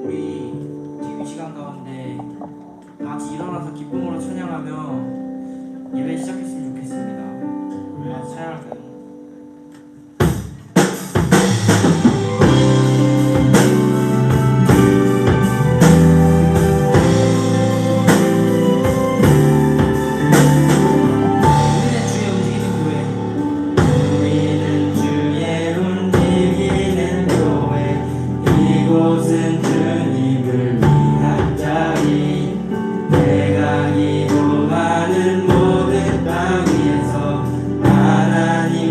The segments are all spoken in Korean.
우리 지금 이 시간 가운데 다 같이 일어나서 기쁨으로 찬양하며 예배 시작했으면 좋겠습니다. 우리 같이 찬양할까요? 이곳은 주님을 위한 자리 내가 이동하는 모든 땅 위에서 하나님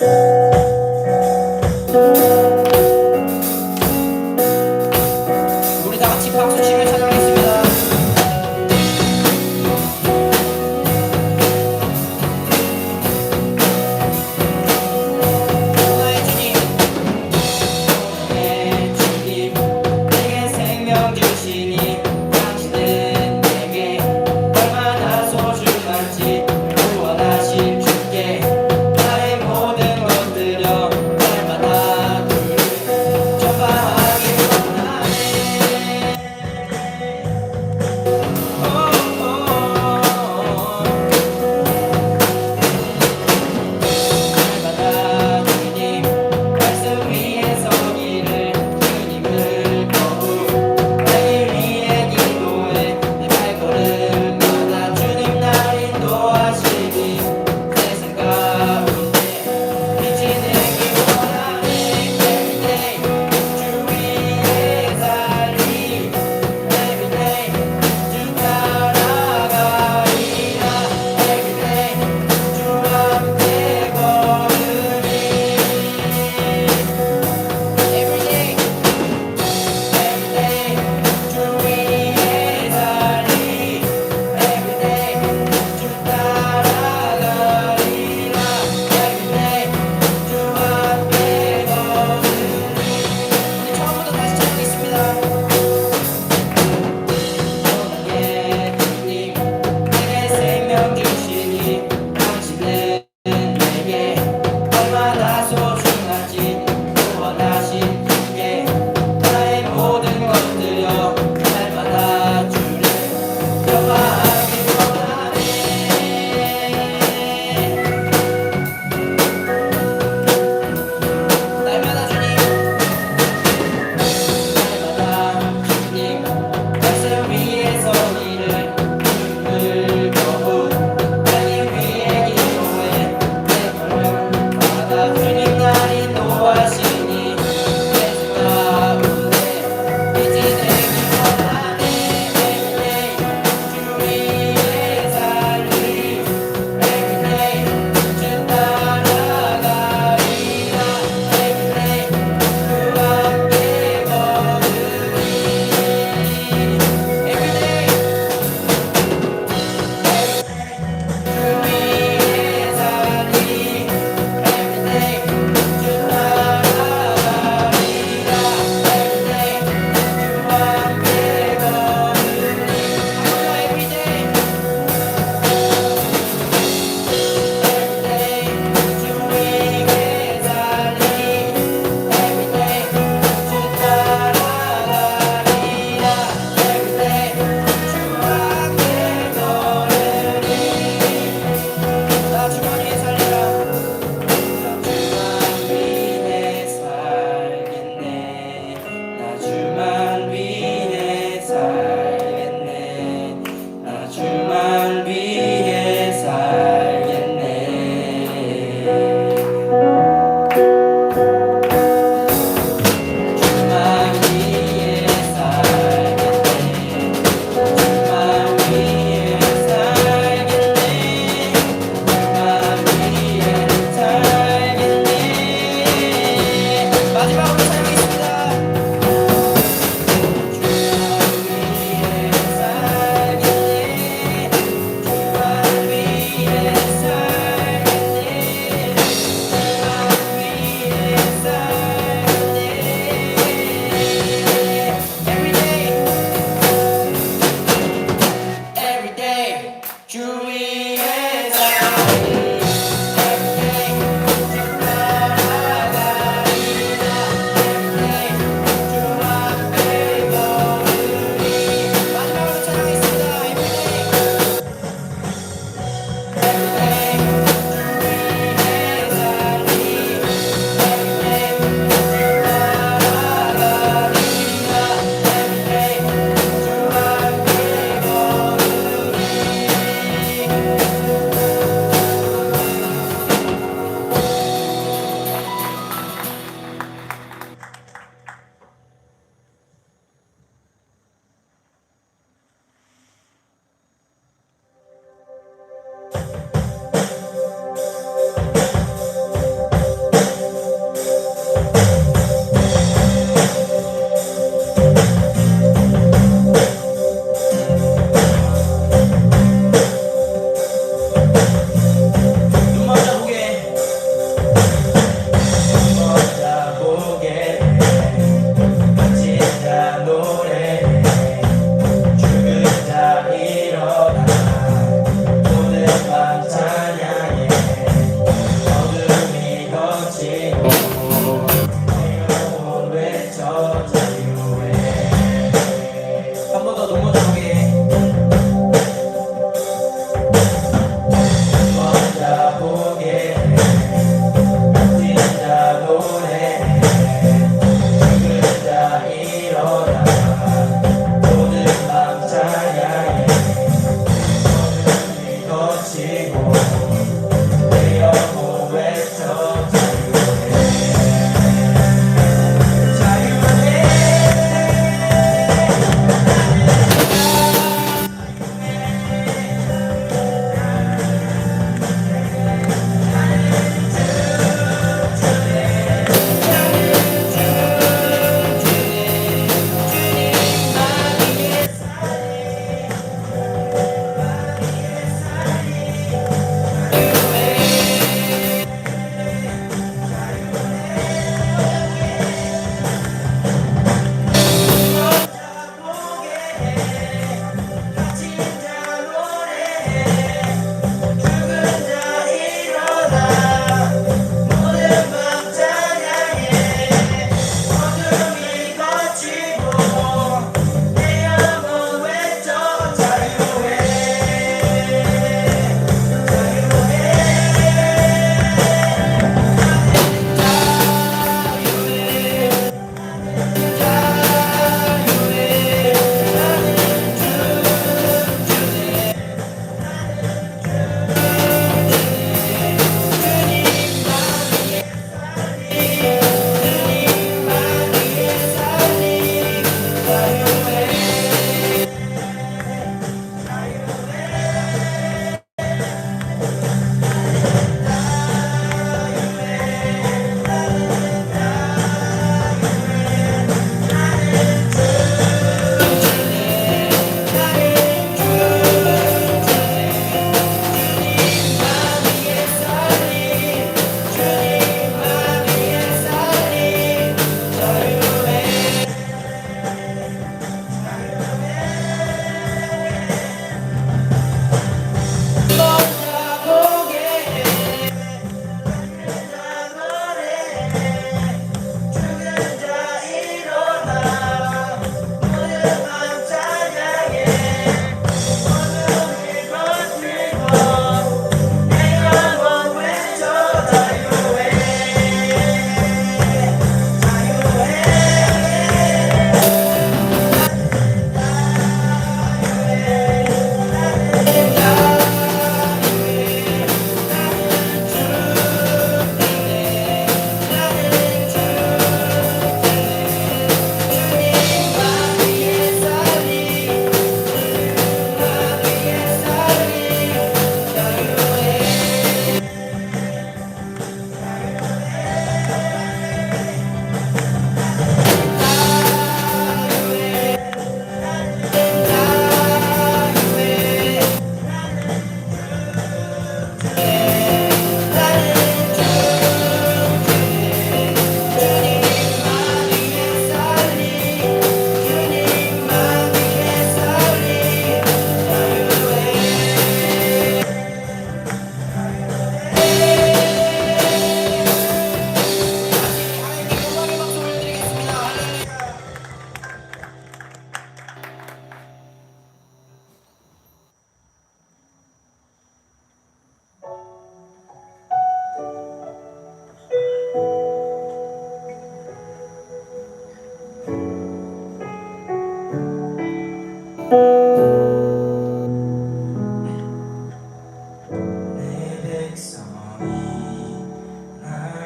우리 다 같이 박수 치며 찬양하겠습니다. 오늘 주님, 오늘 주님, 내게 생명 주시니 당신은 내게 얼마나 소중한지 구원하신 주께 나의 모든 것들을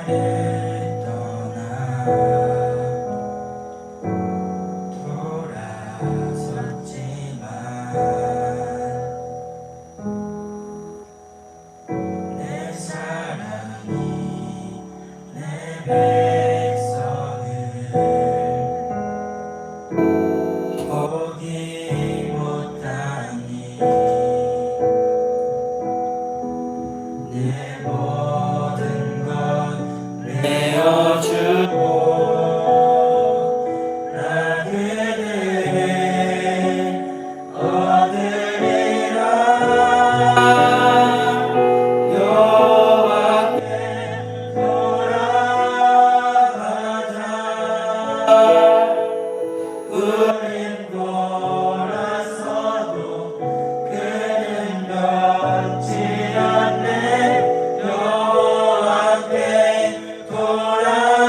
내 사랑이 내 백성을 포기 못하니 내 모든 것 내어주고 나 그들을 얻으리라 여호와께 돌아가자 우린 돌아서도 그는 변치 않네 여호와께 돌아가자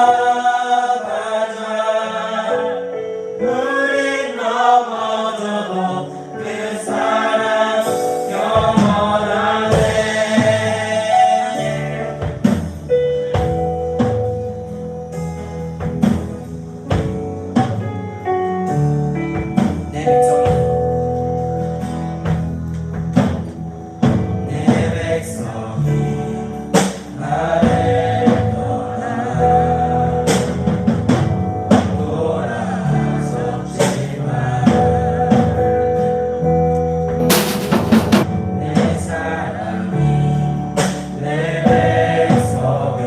우린 넘어져도 그 사랑 영원하네 내 백성이 내 백성이 나를 떠나 돌아섰지만 내 사랑이 내 백성을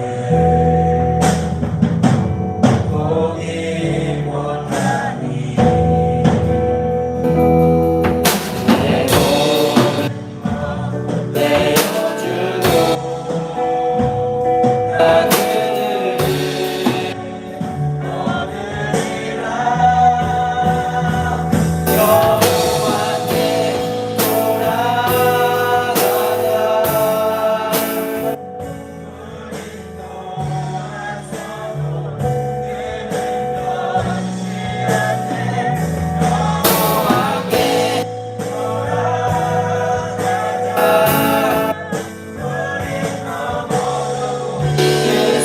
포기 못하니 내 모든 것 내어주고 나 그들을 얻으리라 여호와께 돌아가자 우리 돌아서도 그는 변치 않네 여호와께 돌아가자 우리 넘어져도 그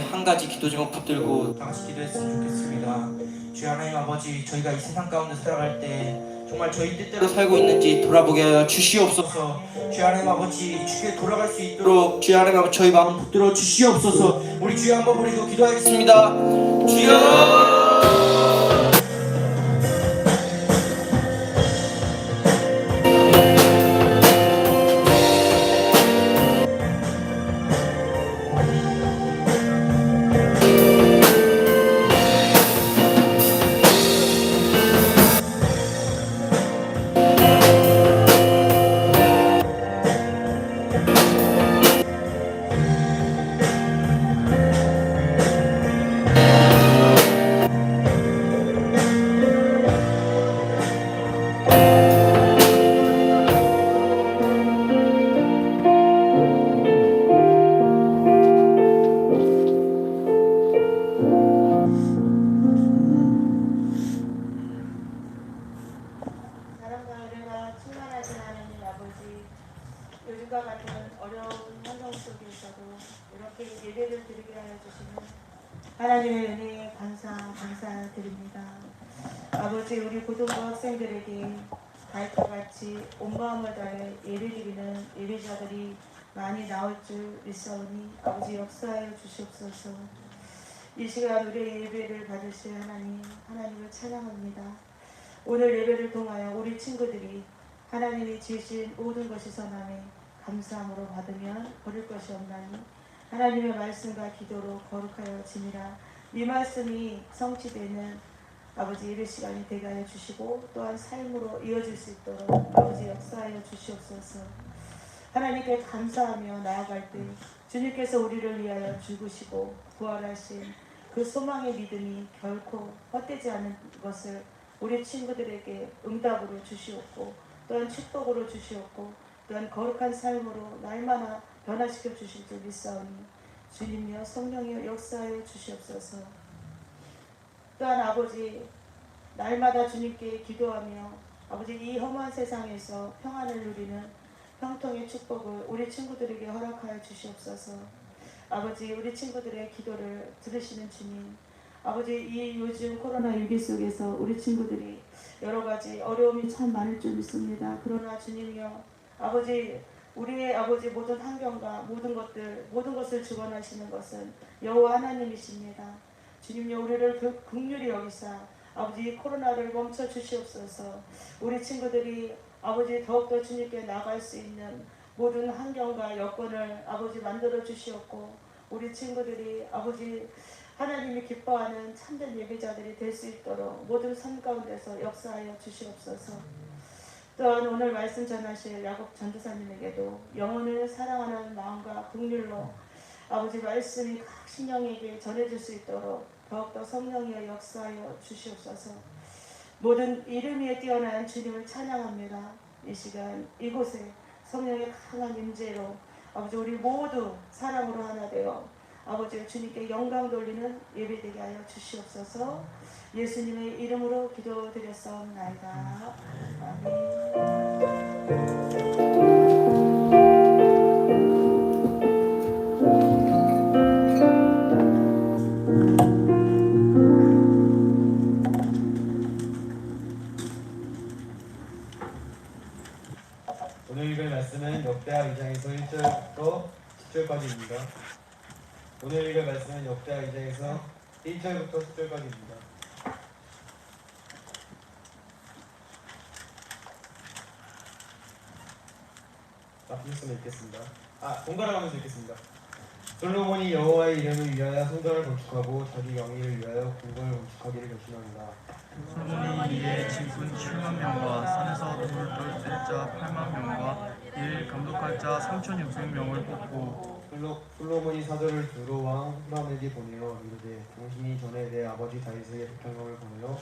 전에 한 가지 기도 제목 붙들고 다 같이 기도했으면 좋겠습니다. 주여 하나님 아버지, 저희가 이 세상 가운데 살아갈 때 정말 저희 뜻대로 살고 있는지 돌아보게 하여 주시옵소서. 주여 하나님 아버지, 주께 돌아갈 수 있도록 주여 하나님 아버지 저희 마음 붙들어 주시옵소서. 우리 주여 한번 부르고 기도하겠습니다. 주여. 사랑과 은혜가 충만하신 하나님 아버지, 요즘과 같은 어려운 환경 속에서도 이렇게 예배를 드리게 하여 주시는 하나님의 은혜에 감사드립니다. 아버지, 우리 고등부 학생들에게 다윗과 같이 온 마음을 다해 예배드리는 예배자들이 많이 나올 줄 믿사오니 아버지 역사하여 주시옵소서. 이 시간 우리의 예배를 받으실 하나님을 찬양합니다. 오늘 예배를 통하여 우리 친구들이 하나님이 지으신 모든 것이 선함에 감사함으로 받으면 버릴 것이 없나니 하나님의 말씀과 기도로 거룩하여 지니라. 이 말씀이 성취되는 아버지 예배 시간이 되게 하여 주시고 또한 삶으로 이어질 수 있도록 아버지 역사하여 주시옵소서. 하나님께 감사하며 나아갈 때 주님께서 우리를 위하여 죽으시고 부활하신 그 소망의 믿음이 결코 헛되지 않은 것을 우리 친구들에게 응답으로 주시옵고 또한 축복으로 주시옵고 또한 거룩한 삶으로 날마다 변화시켜 주실 줄 믿사오니 주님이여 성령이여 역사하여 주시옵소서. 또한 아버지, 날마다 주님께 기도하며 아버지 이 험한 세상에서 평안을 누리는 형통의 축복을 우리 친구들에게 허락하여 주시옵소서. 아버지, 우리 친구들의 기도를 들으시는 주님, 아버지 이 요즘 코로나 위기 속에서 우리 친구들이 여러 가지 어려움이 참 많을 줄 믿습니다. 그러나 주님이여 아버지, 우리의 아버지 모든 환경과 모든 것을 주관하시는 것은 여호와 하나님이십니다. 주님이여 우리를 긍휼히 여기사 아버지 코로나를 멈춰 주시옵소서. 우리 친구들이 아버지 더욱더 주님께 나갈 수 있는 모든 환경과 여건을 아버지 만들어 주시옵고 우리 친구들이 아버지 하나님이 기뻐하는 참된 예배자들이 될 수 있도록 모든 삶 가운데서 역사하여 주시옵소서. 또한 오늘 말씀 전하실 야곱 전도사님에게도 영혼을 사랑하는 마음과 긍휼로 아버지 말씀이 각 신령에게 전해질 수 있도록 더욱더 성령이여 역사하여 주시옵소서. 모든 이름 위에 뛰어난 주님을 찬양합니다. 이 시간 이곳에 성령의 강한 임재로 아버지 우리 모두 사랑으로 하나 되어 아버지 주님께 영광 돌리는 예배되게 하여 주시옵소서. 예수님의 이름으로 기도드렸사옵나이다. 아멘. 오늘 읽을 말씀은 역대하 2장에서 1절부터 10절까지입니다. 오늘 읽을 말씀은 역대하 2장에서 1절부터 10절까지입니다. 말씀 읽겠습니다. 번갈아 가면서 읽겠습니다. 솔로몬이 여호와의 이름을 위하여 성전을 건축하고 자기 영예를 위하여 궁궐을 건축하기를 결심합니다. 솔로몬이 이에 짐꾼 7만 명과 산에서 돌을 떨 자 8만 명과 일 감독할 자 3,600명을 뽑고 솔로몬이 사도를 두로 왕 후람에게 보내어 이르되 당신이 전에 내 아버지 다윗에게 백향목을 보내어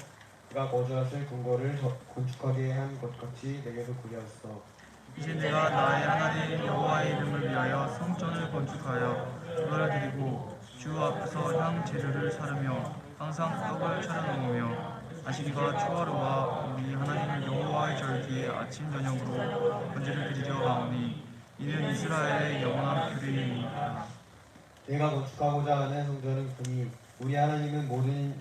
그가 거주하실 궁궐을 건축하게 한 것 같이 내게도 그리하소서. 이제 내가 나의 하나님 여호와의 이름을 위하여 성전을 건축하여 그걸 드리고 주 앞에서 향 재료를 사르며 항상 떡을 차려놓으며 안식일과 초하루와 우리 하나님 여호와의 절기에 아침 저녁으로 번제를 드리려 하오니 이는 이스라엘의 영원한 규례이니이다. 내가 건축하고자 하는 성전은 크니 우리 하나님은 모든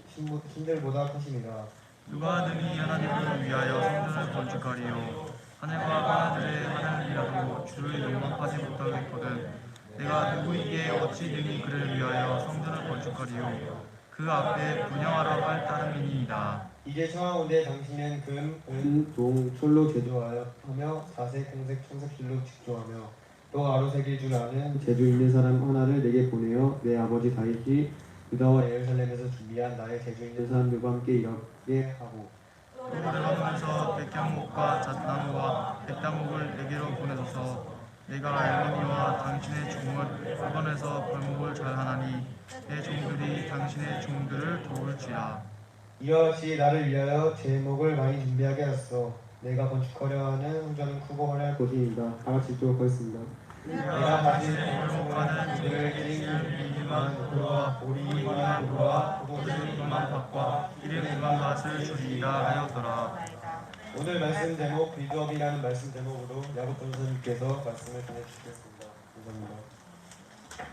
신들보다 크십니다. 누가 능히 하나님을 위하여 성전을 건축하리요. 하늘과 바다들의 하늘이라도 주를 용납하지 못하겠거든. 내가 누구에게 어찌 능히 그를 위하여 성전을 건축하리요. 그 앞에 분양하라 할 따름이니이다. 이제 청하온데 당신은 금, 은, 동, 철로 제조하며 자색, 홍색, 청색실로 직조하며 또 아로새길 줄 아는 재주 있는 사람 하나를 내게 보내어 내 아버지 다윗이 유다와 예루살렘에서 준비한 나의 재주 있는 사람들과 함께 일하게 하고 또 돌아가면서 백향목과 잣나무와 백당목을 내게로 보내소서. 내가 엘리니와 당신의 종을 구원해서 벌목을 잘하나니 내 종들이 당신의 종들을 도울지라. 이와 같이 나를 위하여 제목을 많이 준비하게 하소서. 내가 건축하려 하는 성전은 크고 화려할 곳이니이다. 다 같이 읽도록 하겠습니다. 내가 가진 벌목과는 이들을 찌는 미만 도로와 보리만 도로와 포도주 그만 밭과 이를 그만 밭을 주리라 하였더라. 오늘 말씀 제목 빌드업이라는 말씀 제목으로 야곱 전사님께서 말씀을 전해주시겠습니다. 감사합니다.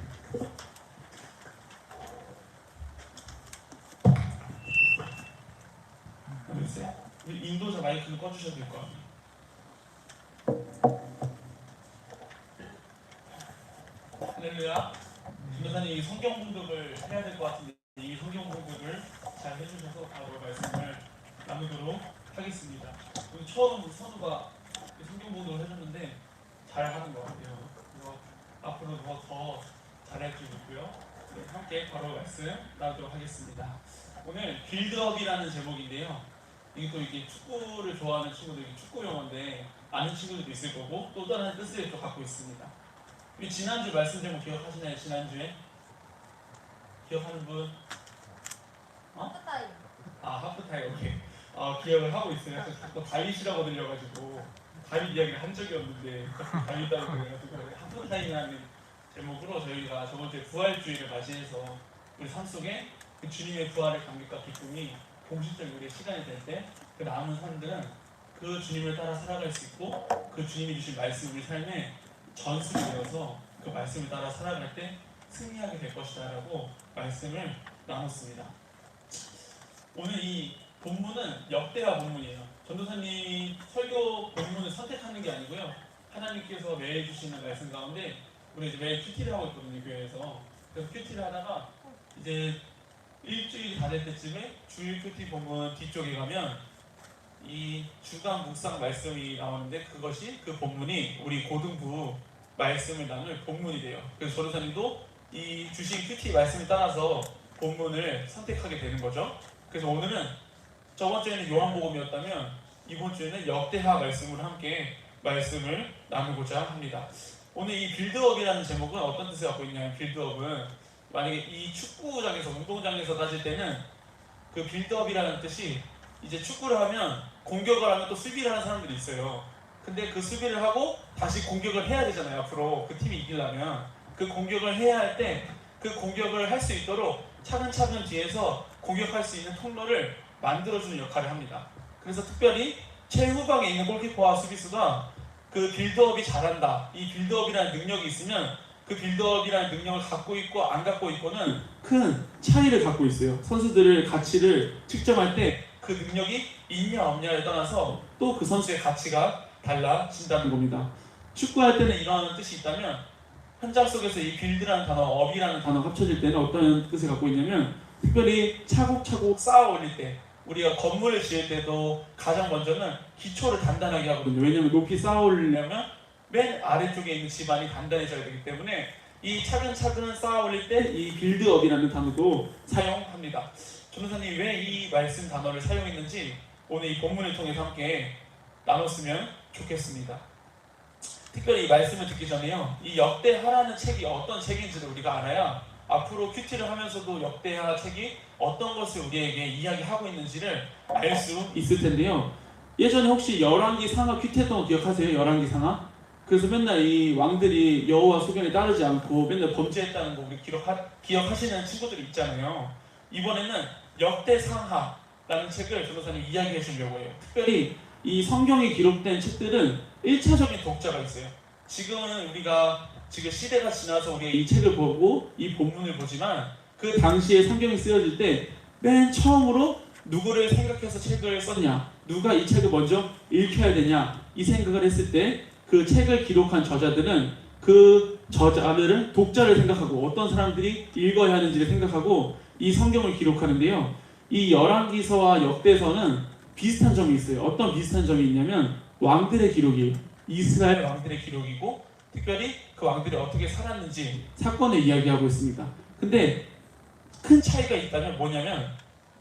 글쎄, 우리 인도자 마이크를 꺼주셔도 될 것 같아요. 할렐루야. 김도사님 성경 공독을 해야 될 것 같은데 이 성경 공독을 잘 해주셔서 바로 말씀을 나누도록 하겠습니다. 오늘 처음 선우가 성경 공독을 해줬는데 잘 하는 것 같아요. 그래서 앞으로 더 잘할 줄 믿고요. 네, 함께 바로 말씀 나누도록 하겠습니다. 오늘 빌드업이라는 제목인데요. 이게 또 이게 축구를 좋아하는 친구들, 축구 용어인데 아는 친구들도 있을 거고 또 다른 뜻을 또 갖고 있습니다. 우리 지난주 말씀 제목 기억하시나요? 지난주에 기억하는 분? 하프타임. 하프타임. 오케이. 기억을 하고 있어요. 자꾸 다윗이라고 들려가지고 다윗 이야기를 한 적이 없는데 다윗이라고 그래가지고 하프타임이라는 제목으로 저희가 저번 주에 부활주의를 맞이해서 우리 삶 속에 그 주님의 부활의 감격과 기쁨이 공식적인 우리의 시간이 될 때 그 남은 사람들은 그 주님을 따라 살아갈 수 있고 그 주님이 주신 말씀 우리 삶에 전술이 되어서 그 말씀을 따라 살아갈 때 승리하게 될 것이다 라고 말씀을 나눴습니다. 오늘 이 본문은 역대하 본문이에요. 전도사님이 설교 본문을 선택하는 게 아니고요. 하나님께서 매일 주시는 말씀 가운데 우리 이제 매일 큐티를 하고 있거든요, 교회에서. 그래서 큐티를 하다가 이제 일주일이 다 될 때쯤에 주일 큐티 본문 뒤쪽에 가면 이 주간 묵상 말씀이 나오는데 그것이 그 본문이 우리 고등부 말씀을 나눌 본문이 돼요. 그래서 전도사님도 이 주신 큐티 말씀에 따라서 본문을 선택하게 되는 거죠. 그래서 오늘은 저번 주에는 요한복음이었다면 이번 주에는 역대하 말씀을 함께 말씀을 나누고자 합니다. 오늘 이 빌드업이라는 제목은 어떤 뜻을 갖고 있냐면 빌드업은 만약에 이 축구장에서 운동장에서 따질 때는 그 빌드업이라는 뜻이 이제 축구를 하면 공격을 하면 또 수비를 하는 사람들이 있어요. 근데 그 수비를 하고 다시 공격을 해야 되잖아요. 앞으로 그 팀이 이기려면 그 공격을 해야 할 때 그 공격을 할 수 있도록 차근차근 뒤에서 공격할 수 있는 통로를 만들어주는 역할을 합니다. 그래서 특별히 최후방에 있는 골키퍼와 수비수가 그 빌드업이 잘한다, 이 빌드업이라는 능력이 있으면 그 빌드업이라는 능력을 갖고 있고 안 갖고 있고는 큰 차이를 갖고 있어요. 선수들의 가치를 측정할 때 그 능력이 있냐 없냐를 떠나서 또 그 선수의 가치가 달라진다는 겁니다. 축구할 때는 이러한 뜻이 있다면 현장 속에서 이 빌드라는 단어, 업이라는 단어가 합쳐질 때는 어떤 뜻을 갖고 있냐면 특별히 차곡차곡 쌓아 올릴 때 우리가 건물을 지을 때도 가장 먼저는 기초를 단단하게 하거든요. 왜냐하면 높이 쌓아 올리려면 맨 아래쪽에 있는 지반이 단단해져야 되기 때문에 이 차근차근 쌓아 올릴 때 이 빌드업이라는 단어도 사용합니다. 전도사님이 왜 이 말씀 단어를 사용했는지 오늘 이 본문을 통해서 함께 나눴으면 좋겠습니다. 특별히 이 말씀을 듣기 전에요, 이 역대하라는 책이 어떤 책인지를 우리가 알아야 앞으로 큐티를 하면서도 역대하 책이 어떤 것을 우리에게 이야기하고 있는지를 알 수 있을 텐데요. 예전에 혹시 열왕기 상하 큐티 했던 거 기억하세요? 열왕기 상하? 그래서 맨날 이 왕들이 여호와 소견에 따르지 않고 맨날 범죄했다는 거 우리 기억하시는 친구들이 있잖아요. 이번에는 역대상하라는 책을 전도사님 이야기해 주려고 해요. 특별히 이 성경에 기록된 책들은 1차적인 독자가 있어요. 지금은 우리가 지금 시대가 지나서 우리가 이 책을 보고 이 본문을 보지만 그 당시에 성경이 쓰여질 때 맨 처음으로 누구를 생각해서 책을 썼냐, 누가 이 책을 먼저 읽혀야 되냐 이 생각을 했을 때 그 책을 기록한 저자들은 그 저자들은 독자를 생각하고 어떤 사람들이 읽어야 하는지를 생각하고 이 성경을 기록하는데요. 이 열왕기서와 역대서는 비슷한 점이 있어요. 어떤 비슷한 점이 있냐면 왕들의 기록이에요. 이스라엘 왕들의 기록이고 특별히 그 왕들이 어떻게 살았는지 사건을 이야기하고 있습니다. 근데 큰 차이가 있다면 뭐냐면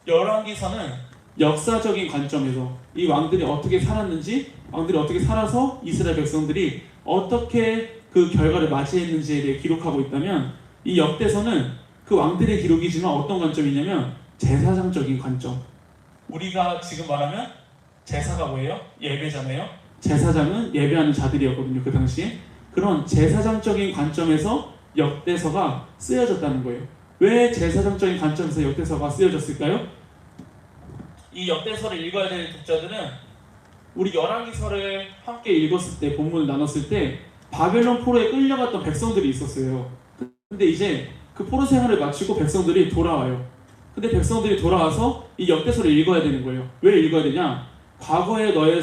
열왕기서는 역사적인 관점에서 이 왕들이 어떻게 살았는지, 왕들이 어떻게 살아서 이스라엘 백성들이 어떻게 그 결과를 맞이했는지에 대해 기록하고 있다면 이 역대서는 그 왕들의 기록이지만 어떤 관점이냐면 제사장적인 관점. 우리가 지금 말하면 제사가 뭐예요? 예배잖아요. 제사장은 예배하는 자들이었거든요. 그 당시에. 그런 제사장적인 관점에서 역대서가 쓰여졌다는 거예요. 왜 제사장적인 관점에서 역대서가 쓰여졌을까요? 이 역대서를 읽어야 될 독자들은 우리 열왕기서를 함께 읽었을 때, 본문을 나눴을 때 바벨론 포로에 끌려갔던 백성들이 있었어요. 근데 이제 그 포로 생활을 마치고 백성들이 돌아와요. 근데 백성들이 돌아와서 이 역대서를 읽어야 되는 거예요. 왜 읽어야 되냐? 과거에 너의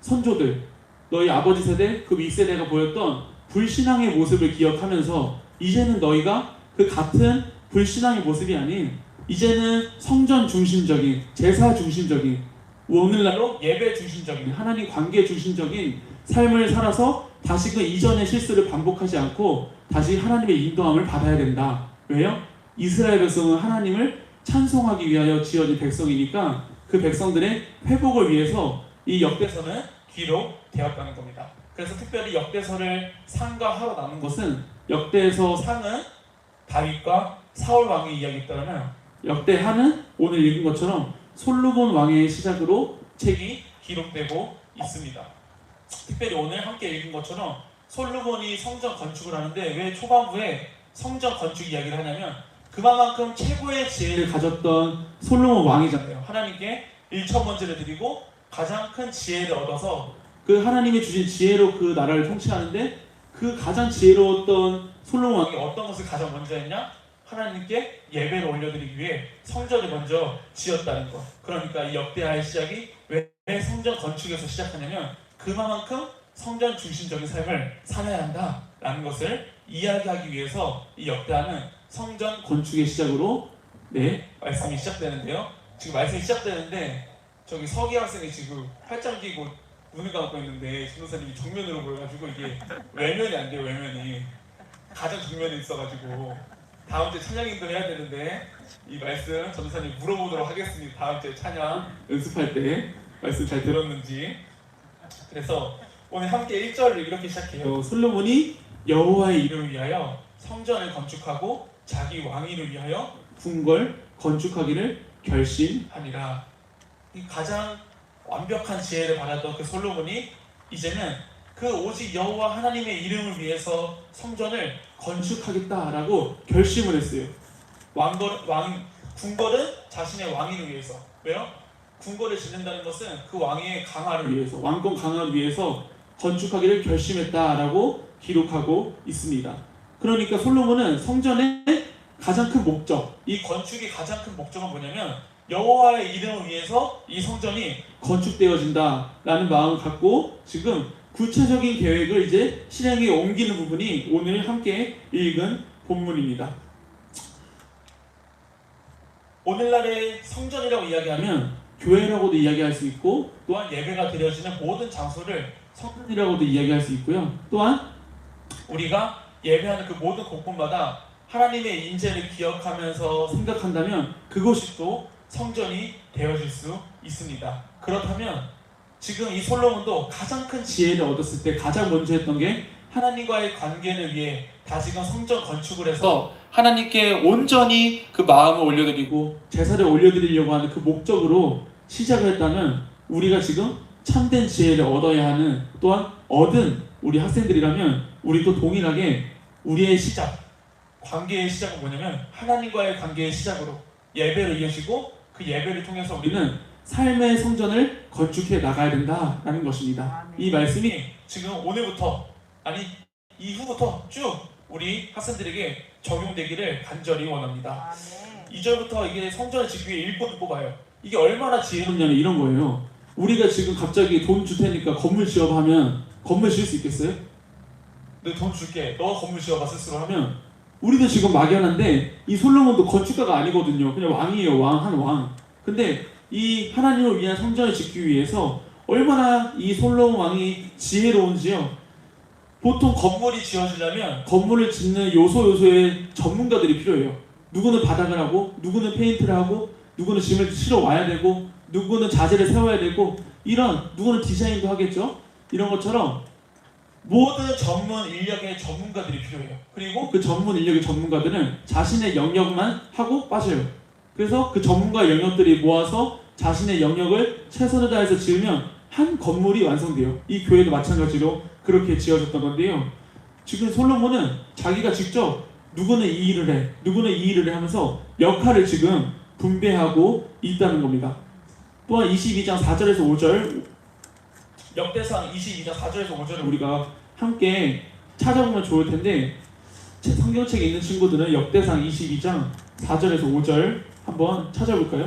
선조들, 너희 아버지 세대, 그 윗세대가 보였던 불신앙의 모습을 기억하면서 이제는 너희가 그 같은 불신앙의 모습이 아닌 이제는 성전 중심적인, 제사 중심적인, 오늘날로 예배 중심적인, 하나님 관계 중심적인 삶을 살아서 다시 그 이전의 실수를 반복하지 않고 다시 하나님의 인도함을 받아야 된다. 왜요? 이스라엘 백성은 하나님을 찬송하기 위하여 지어진 백성이니까 그 백성들의 회복을 위해서 이 역대서는 기록되었다는 겁니다. 그래서 특별히 역대서를 상가하러 남은 것은 역대서 상은 다윗과 사울 왕의 이야기에 따르면 역대하는 오늘 읽은 것처럼 솔로몬 왕의 시작으로 책이 기록되고 있습니다. 특별히 오늘 함께 읽은 것처럼 솔로몬이 성전 건축을 하는데 왜 초반부에 성전 건축 이야기를 하냐면 그만큼 최고의 지혜를 가졌던 솔로몬 왕이잖아요. 하나님께 일천번제를 드리고 가장 큰 지혜를 얻어서 그 하나님이 주신 지혜로 그 나라를 통치하는데 그 가장 지혜로웠던 솔로몬 왕이 어떤 것을 가장 먼저 했냐? 하나님께 예배를 올려드리기 위해 성전을 먼저 지었다는 것. 그러니까 이 역대하의 시작이 왜 성전 건축에서 시작하냐면 그만큼 성전 중심적인 삶을 살아야 한다라는 것을 이야기하기 위해서 이 역대하는 성전 건축의 시작으로 말씀이 시작되는데요. 지금 말씀이 시작되는데 저기 서기 학생이 지금 팔짱 끼고 눈을 감고 있는데 전도사님이 정면으로 보여가지고 이게 외면이 안 돼요. 외면이 가장 정면에 있어가지고 다음 주에 찬양인도 해야 되는데 이 말씀 전도사님 물어보도록 하겠습니다. 다음 주에 찬양 연습할 때 말씀 잘 들었는지. 그래서 오늘 함께 1절을 이렇게 시작해요. 솔로몬이 여호와의 이름을 위하여 성전을 건축하고 자기 왕위를 위하여 궁궐 건축하기를 결심하니라. 이 가장 완벽한 지혜를 받았던 그 솔로몬이 이제는 그 오직 여호와 하나님의 이름을 위해서 성전을 건축하겠다라고 결심을 했어요. 궁궐은 자신의 왕위를 위해서. 왜요? 궁궐을 짓는다는 것은 그 왕의 강화를 위해서, 왕권 강화를 위해서 건축하기를 결심했다라고 기록하고 있습니다. 그러니까 솔로몬은 성전의 가장 큰 목적, 이 건축의 가장 큰 목적은 뭐냐면 여호와의 이름을 위해서 이 성전이 건축되어진다라는 마음을 갖고 지금 구체적인 계획을 이제 실행에 옮기는 부분이 오늘 함께 읽은 본문입니다. 오늘날의 성전이라고 이야기하면 교회라고도 이야기할 수 있고 또한 예배가 드려지는 모든 장소를 성전이라고도 이야기할 수 있고요. 또한 우리가 예배하는 그 모든 곳곳마다 하나님의 인재를 기억하면서 생각한다면 그곳이 또 성전이 되어질 수 있습니다. 그렇다면 지금 이 솔로몬도 가장 큰 지혜를 얻었을 때 가장 먼저 했던 게 하나님과의 관계를 위해 다시금 성전 건축을 해서 하나님께 온전히 그 마음을 올려드리고 제사를 올려드리려고 하는 그 목적으로 시작을 했다면 우리가 지금 참된 지혜를 얻어야 하는 또한 얻은 우리 학생들이라면 우리도 동일하게 우리의 시작, 관계의 시작은 뭐냐면 하나님과의 관계의 시작으로 예배를 이어지고 그 예배를 통해서 우리는 삶의 성전을 건축해 나가야 된다라는 것입니다. 이 말씀이 지금 오늘부터 아니 이후부터 쭉 우리 학생들에게 적용되기를 간절히 원합니다. 아멘. 2절부터 이게 성전을 짓기 위해 일꾼을 뽑아요. 이게 얼마나 지혜롭냐면 이런 거예요. 우리가 지금 갑자기 돈 줄 테니까 건물 지어봐 하면 건물 지을 수 있겠어요? 너 돈 줄게. 너 건물 지어봐 스스로 하면 하면 우리도 지금 막연한데 이 솔로몬도 건축가가 아니거든요. 그냥 왕이에요. 한 왕. 근데 이 하나님을 위한 성전을 짓기 위해서 얼마나 이 솔로몬 왕이 지혜로운지요. 보통 건물이 지어지려면 건물을 짓는 요소의 전문가들이 필요해요. 누구는 바닥을 하고, 누구는 페인트를 하고, 누구는 짐을 실어 와야 되고, 누구는 자재를 세워야 되고, 이런 누구는 디자인도 하겠죠. 이런 것처럼 모든 전문 인력의 전문가들이 필요해요. 그리고 그 전문 인력의 전문가들은 자신의 영역만 하고 빠져요. 그래서 그 전문가 영역들이 모아서 자신의 영역을 최선을 다해서 지으면 한 건물이 완성돼요. 이 교회도 마찬가지로 그렇게 지어졌던 건데요. 지금 솔로몬은 자기가 직접 누구는 이 일을 해, 누구는 이 일을 해 하면서 역할을 지금 분배하고 있다는 겁니다. 또한 22장 4절에서 5절 역대상 22장 4절에서 5절을 우리가 함께 찾아보면 좋을 텐데 성경책에 있는 친구들은 역대상 22장 4절에서 5절 한번 찾아볼까요?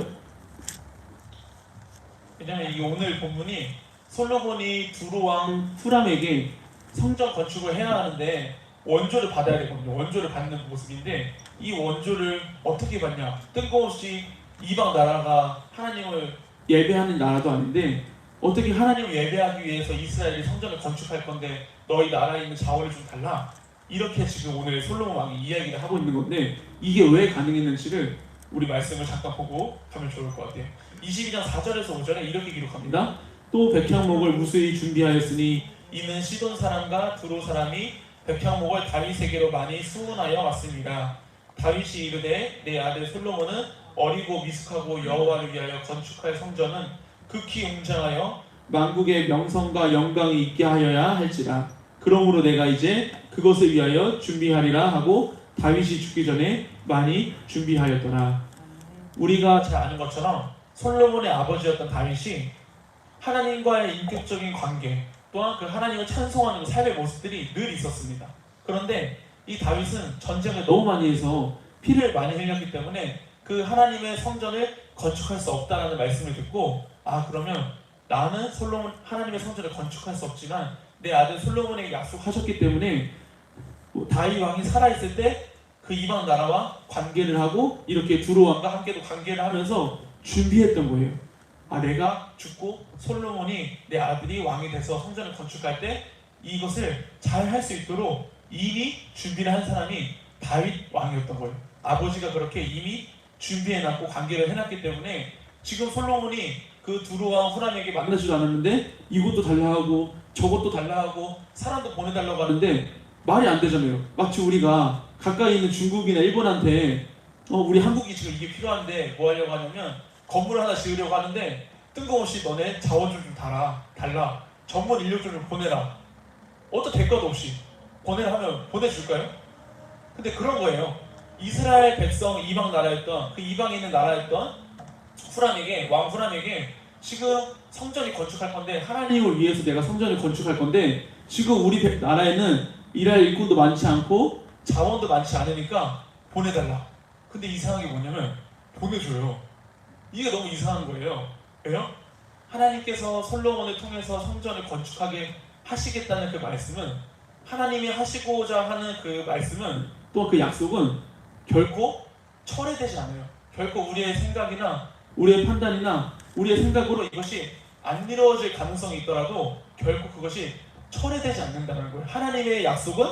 왜냐면 이 오늘 본문이 솔로몬이 두로왕 후람에게 성전 건축을 해야 하는데 원조를 받아야 되거든요. 원조를 받는 모습인데 이 원조를 어떻게 받냐? 뜬금없이 이방 나라가 하나님을 예배하는 나라도 아닌데 어떻게 하나님 하나님을 예배하기 위해서 이스라엘이 성전을 건축할 건데 너희 나라에 있는 자원을 좀 달라. 이렇게 지금 오늘 솔로몬 왕이 이야기를 하고 하고 있는 건데 이게 왜 가능했는지를 우리 말씀을 잠깐 보고 가면 좋을 것 같아요. 22장 4절에서 5절에 이렇게 기록합니다. 합니다. 또 백향목을 무수히 준비하였으니 이는 시돈 사람과 두로 사람이 백향목을 다윗에게로 많이 수운하여 왔습니다. 다윗이 이르되 내 아들 솔로몬은 어리고 미숙하고 여호와를 위하여 건축할 성전은 극히 웅장하여 만국의 명성과 영광이 있게 하여야 할지라. 그러므로 내가 이제 그것을 위하여 준비하리라 하고 다윗이 죽기 전에 많이 준비하였더라. 우리가 잘 아는 것처럼 솔로몬의 아버지였던 다윗이 하나님과의 인격적인 관계 또한 그 하나님을 찬송하는 그 삶의 모습들이 늘 있었습니다. 그런데 이 다윗은 전쟁을 너무 너무 많이 해서 피를 많이 흘렸기 때문에 그 하나님의 성전을 건축할 수 없다라는 말씀을 듣고 아 그러면 나는 솔로몬 하나님의 성전을 건축할 수 없지만 내 아들 솔로몬에게 약속하셨기 때문에 다윗 왕이 살아있을 때 그 이방 나라와 관계를 하고 이렇게 두로 왕과 왕과 함께도 관계를 하면서 하면서 준비했던 거예요. 아 내가 죽고 솔로몬이 내 아들이 왕이 돼서 성전을 건축할 때 이것을 잘 할 수 있도록 이미 준비를 한 사람이 다윗 왕이었던 거예요. 아버지가 그렇게 이미 준비해놨고 관계를 해놨기 때문에 지금 솔로몬이 그 두루왕 후람에게 만나지도 않았는데 이것도 달라 하고 저것도 달라 달라하고 사람도 보내달라고 하는데 하는데 말이 안 되잖아요. 마치 우리가 가까이 있는 중국이나 일본한테 우리 한국 한국이 지금 이게 필요한데 뭐 하려고 하냐면 건물 하나 지으려고 하는데 뜬금없이 너네 자원 좀 달라 전문 인력 좀 보내라 어떤 대가도 없이 보내라 하면 보내줄까요? 근데 그런 거예요. 이스라엘 백성 이방 나라였던 그 이방에 있는 나라였던 후람에게 왕 후람에게 지금 성전이 건축할 건데 하나님 하나님을 위해서 내가 성전을 건축할 건데 지금 우리 나라에는 일할 일꾼도 많지 않고 자원도 많지 않으니까 보내달라. 근데 이상한 게 뭐냐면 보내줘요. 이게 너무 이상한 거예요. 왜요? 하나님께서 솔로몬을 통해서 성전을 건축하게 하시겠다는 그 말씀은 하나님이 하시고자 하는 그 말씀은 또 그 약속은 결코 철회되지 않아요. 결코 우리의 생각이나 우리의 판단이나 우리의 생각으로 이것이 안 이루어질 가능성이 있더라도 결코 그것이 철회되지 않는다는 거예요. 하나님의 약속은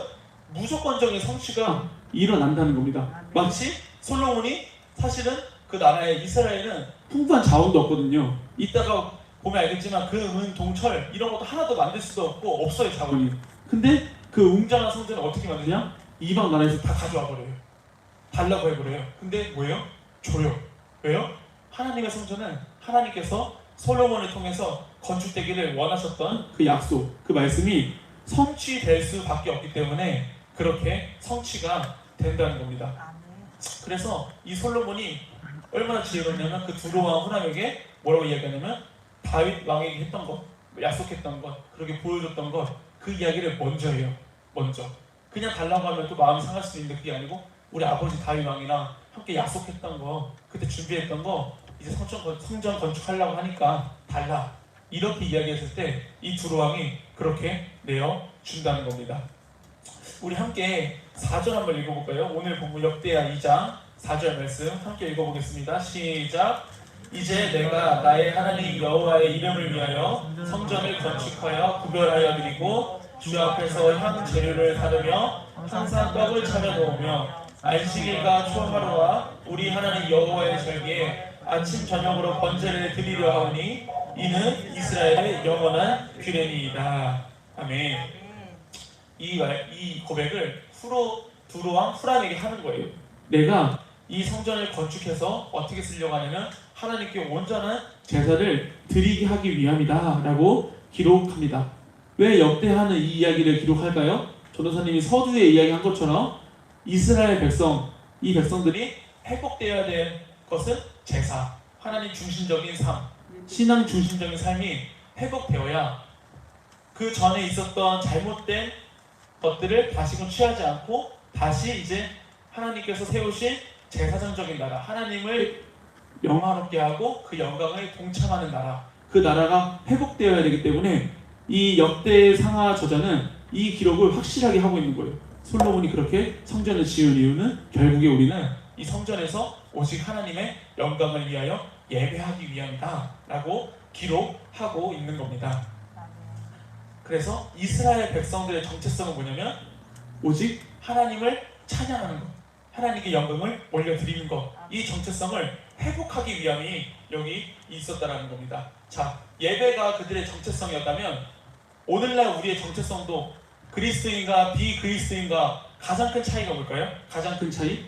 무조건적인 성취가 일어난다는 겁니다. 마치 솔로몬이 사실은 그 나라의 이스라엘은 풍부한 자원도 없거든요. 이따가 보면 알겠지만 금, 동, 철 이런 것도 하나도 만들 수도 없고 없어요 자원이. 근데 그 웅장한 성전을 어떻게 만드냐? 그냥 이방 나라에서 다 가져와 버려요. 달라고 해버려요. 근데 뭐예요? 줘요. 왜요? 하나님의 성전은 하나님께서 솔로몬을 통해서 건축되기를 원하셨던 그 약속, 그 말씀이 성취될 수밖에 없기 때문에 그렇게 성취가 된다는 겁니다. 아멘. 그래서 이 솔로몬이 얼마나 지혜롭냐면 그 두로왕 후람에게 뭐라고 이야기하냐면 다윗 왕에게 했던 것, 약속했던 것, 그렇게 보여줬던 것, 그 이야기를 먼저 해요. 먼저. 그냥 달라고 하면 또 마음이 상할 수도 있는데 그게 아니고 우리 아버지 다윗 왕이랑 함께 약속했던 거, 그때 준비했던 거 이제 성전 건축하려고 하니까 달라, 이렇게 이야기했을 때 이 두 왕이 그렇게 내어 준다는 겁니다. 우리 함께 4절 한번 읽어볼까요? 오늘 본문 역대하 2장 4절 말씀 함께 읽어보겠습니다. 시작. 이제 내가 나의 하나님 여호와의 이름을 위하여 성전을 건축하여 구별하여 드리고 주 앞에서 향 재료를 사르며 항상 떡을 차려 놓으며 안식일과 초하루와 우리 하나님 여호와의 절기에 아침 저녁으로 번제를 드리려 하오니 이는 이스라엘의 영원한 규례니이다. 아멘. 이 고백을 두로왕 후람에게 하는 거예요. 내가 이 성전을 건축해서 어떻게 쓰려고 하냐면 하나님께 온전한 제사를 드리게 하기 위함이다 라고 기록합니다. 왜 역대하는 이 이야기를 기록할까요? 전도사님이 서두에 이야기한 것처럼 이스라엘 백성, 이 백성들이 회복되어야 될 것은 제사, 하나님 중심적인 삶, 신앙 중심적인 삶이 회복되어야 그 전에 있었던 잘못된 것들을 다시금 취하지 않고 다시 이제 하나님께서 세우신 제사장적인 나라, 하나님을 영화롭게 하고 그 영광을 동참하는 나라, 그 나라가 회복되어야 되기 때문에 이 역대 상하 저자는 이 기록을 확실하게 하고 있는 거예요. 솔로몬이 그렇게 성전을 지은 이유는 결국에 우리는 이 성전에서 오직 하나님의 영광을 위하여 예배하기 위함이다 라고 기록하고 있는 겁니다. 그래서 이스라엘 백성들의 정체성은 뭐냐면 오직 하나님을 찬양하는 것, 하나님께 영광을 올려드리는 것, 이 정체성을 회복하기 위함이 여기 있었다라는 겁니다. 자, 예배가 그들의 정체성이었다면 오늘날 우리의 정체성도 그리스도인과 비그리스도인과 가장 큰 차이가 뭘까요? 가장 큰 차이?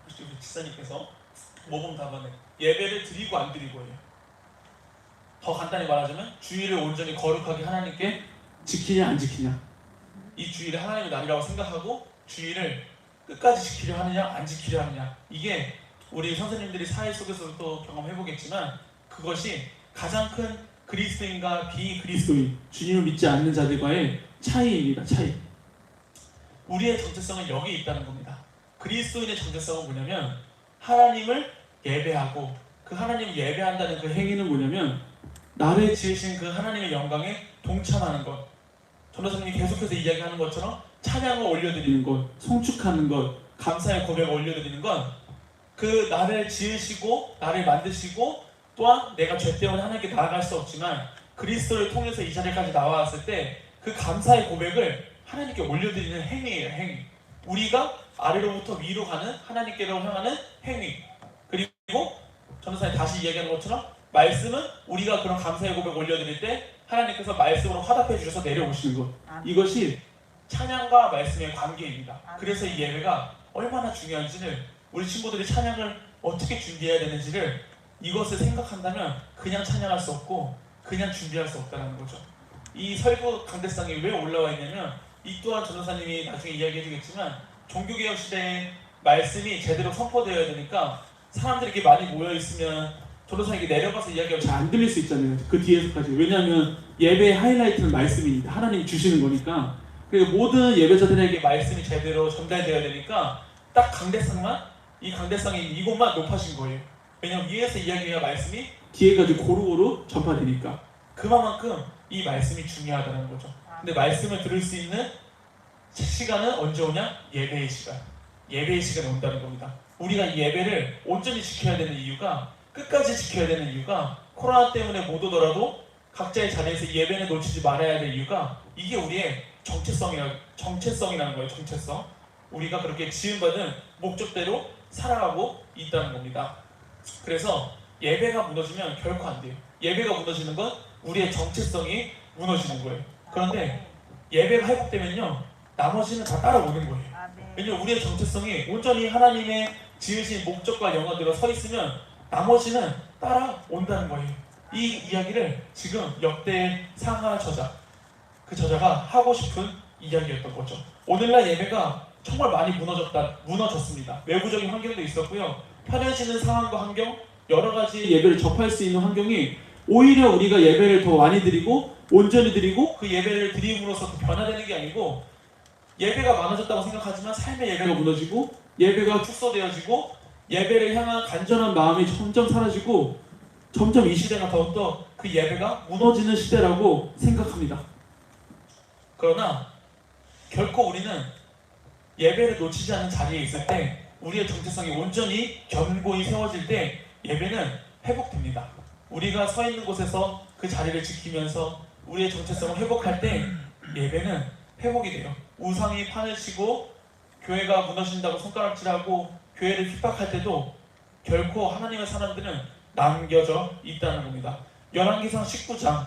우리 지사님께서 모범 답안에 예배를 드리고 안 드리고예요. 더 간단히 말하자면 주일을 온전히 거룩하게 하나님께 지키냐 안 지키냐. 이 주일을 하나님의 날이라고 생각하고 주일을 끝까지 지키려 하느냐 안 지키려 하느냐, 이게 우리 선생님들이 사회 속에서도 또 경험해보겠지만 그것이 가장 큰 그리스도인과 비그리스도인, 그리스도인, 주님을 믿지 않는 자들과의 차이입니다. 차이. 우리의 정체성은 여기 있다는 겁니다. 그리스도인의 정체성은 뭐냐면 하나님을 예배하고 그 하나님을 예배한다는 그 행위는 뭐냐면 나를 지으신 그 하나님의 영광에 동참하는 것, 전도사님이 계속해서 이야기하는 것처럼 찬양을 올려드리는 드리는 것, 송축하는 것, 감사의 고백을 올려드리는 건 그 나를 지으시고 나를 만드시고 또한 내가 죄 때문에 하나님께 나아갈 수 없지만 그리스도를 통해서 이 자리까지 나왔을 때 그 감사의 고백을 하나님께 올려드리는 행위예요. 행위. 우리가 아래로부터 위로 가는 하나님께로 향하는 행위. 그리고 전도사님 다시 이야기하는 것처럼 말씀은 우리가 그런 감사의 고백을 올려드릴 때 하나님께서 말씀으로 화답해 주셔서 내려오시는 것. 이것이 찬양과 말씀의 관계입니다. 그래서 이 예배가 얼마나 중요한지를, 우리 친구들이 찬양을 어떻게 준비해야 되는지를 이것을 생각한다면 그냥 찬양할 수 없고 그냥 준비할 수 없다는 거죠. 이 설교 강대상에 왜 올라와 있냐면 이 또한 전도사님이 나중에 이야기해 주겠지만 종교개혁 시대에 말씀이 제대로 선포되어야 되니까 사람들이 이렇게 많이 모여 있으면 전도사님이 내려가서 이야기하면 잘 안 들릴 수 있잖아요. 그 뒤에서까지. 왜냐하면 예배의 하이라이트는 말씀입니다. 하나님이 주시는 거니까. 그러니까 모든 예배자들에게 말씀이 제대로 전달되어야 되니까 딱 강대상만, 이 강대상이 이곳만 높아진 거예요. 왜냐면 위에서 이야기해야 말씀이 뒤에까지 고루고루 전파되니까. 그만큼 이 말씀이 중요하다는 거죠. 근데 말씀을 들을 수 있는 시간은 언제 오냐? 예배의 시간. 예배의 시간에 온다는 겁니다. 우리가 이 예배를 온전히 지켜야 되는 이유가, 끝까지 지켜야 되는 이유가, 코로나 때문에 못 오더라도 각자의 자리에서 예배를 놓치지 말아야 될 이유가 이게 우리의 정체성이라는 거예요. 정체성. 우리가 그렇게 지음받은 목적대로 살아가고 있다는 겁니다. 그래서 예배가 무너지면 결코 안 돼요. 예배가 무너지는 건 우리의 정체성이 무너지는 거예요. 그런데 예배가 회복되면요, 나머지는 다 따라오는 거예요. 왜냐면 우리의 정체성이 온전히 하나님의 지으신 목적과 영역대로 서 있으면 나머지는 따라온다는 거예요. 이 이야기를 지금 역대 상하 저자, 그 저자가 하고 싶은 이야기였던 거죠. 오늘날 예배가 정말 많이 무너졌습니다. 외부적인 환경도 있었고요. 편해지는 상황과 환경, 여러 가지 예배를 접할 수 있는 환경이 오히려 우리가 예배를 더 많이 드리고 온전히 드리고 그 예배를 드림으로써 더 변화되는 게 아니고 예배가 많아졌다고 생각하지만 삶의 예배가 무너지고 예배가 축소되어지고 예배를 향한 간절한 마음이 점점 사라지고 점점 이 시대가 더욱더 그 예배가 무너지는 시대라고 생각합니다. 그러나 결코 우리는 예배를 놓치지 않는 자리에 있을 때 우리의 정체성이 온전히 견고히 세워질 때 예배는 회복됩니다. 우리가 서 있는 곳에서 그 자리를 지키면서 우리의 정체성을 회복할 때 예배는 회복이 돼요. 우상이 판을 치고 교회가 무너진다고 손가락질하고 교회를 핍박할 때도 결코 하나님의 사람들은 남겨져 있다는 겁니다. 열왕기상 19장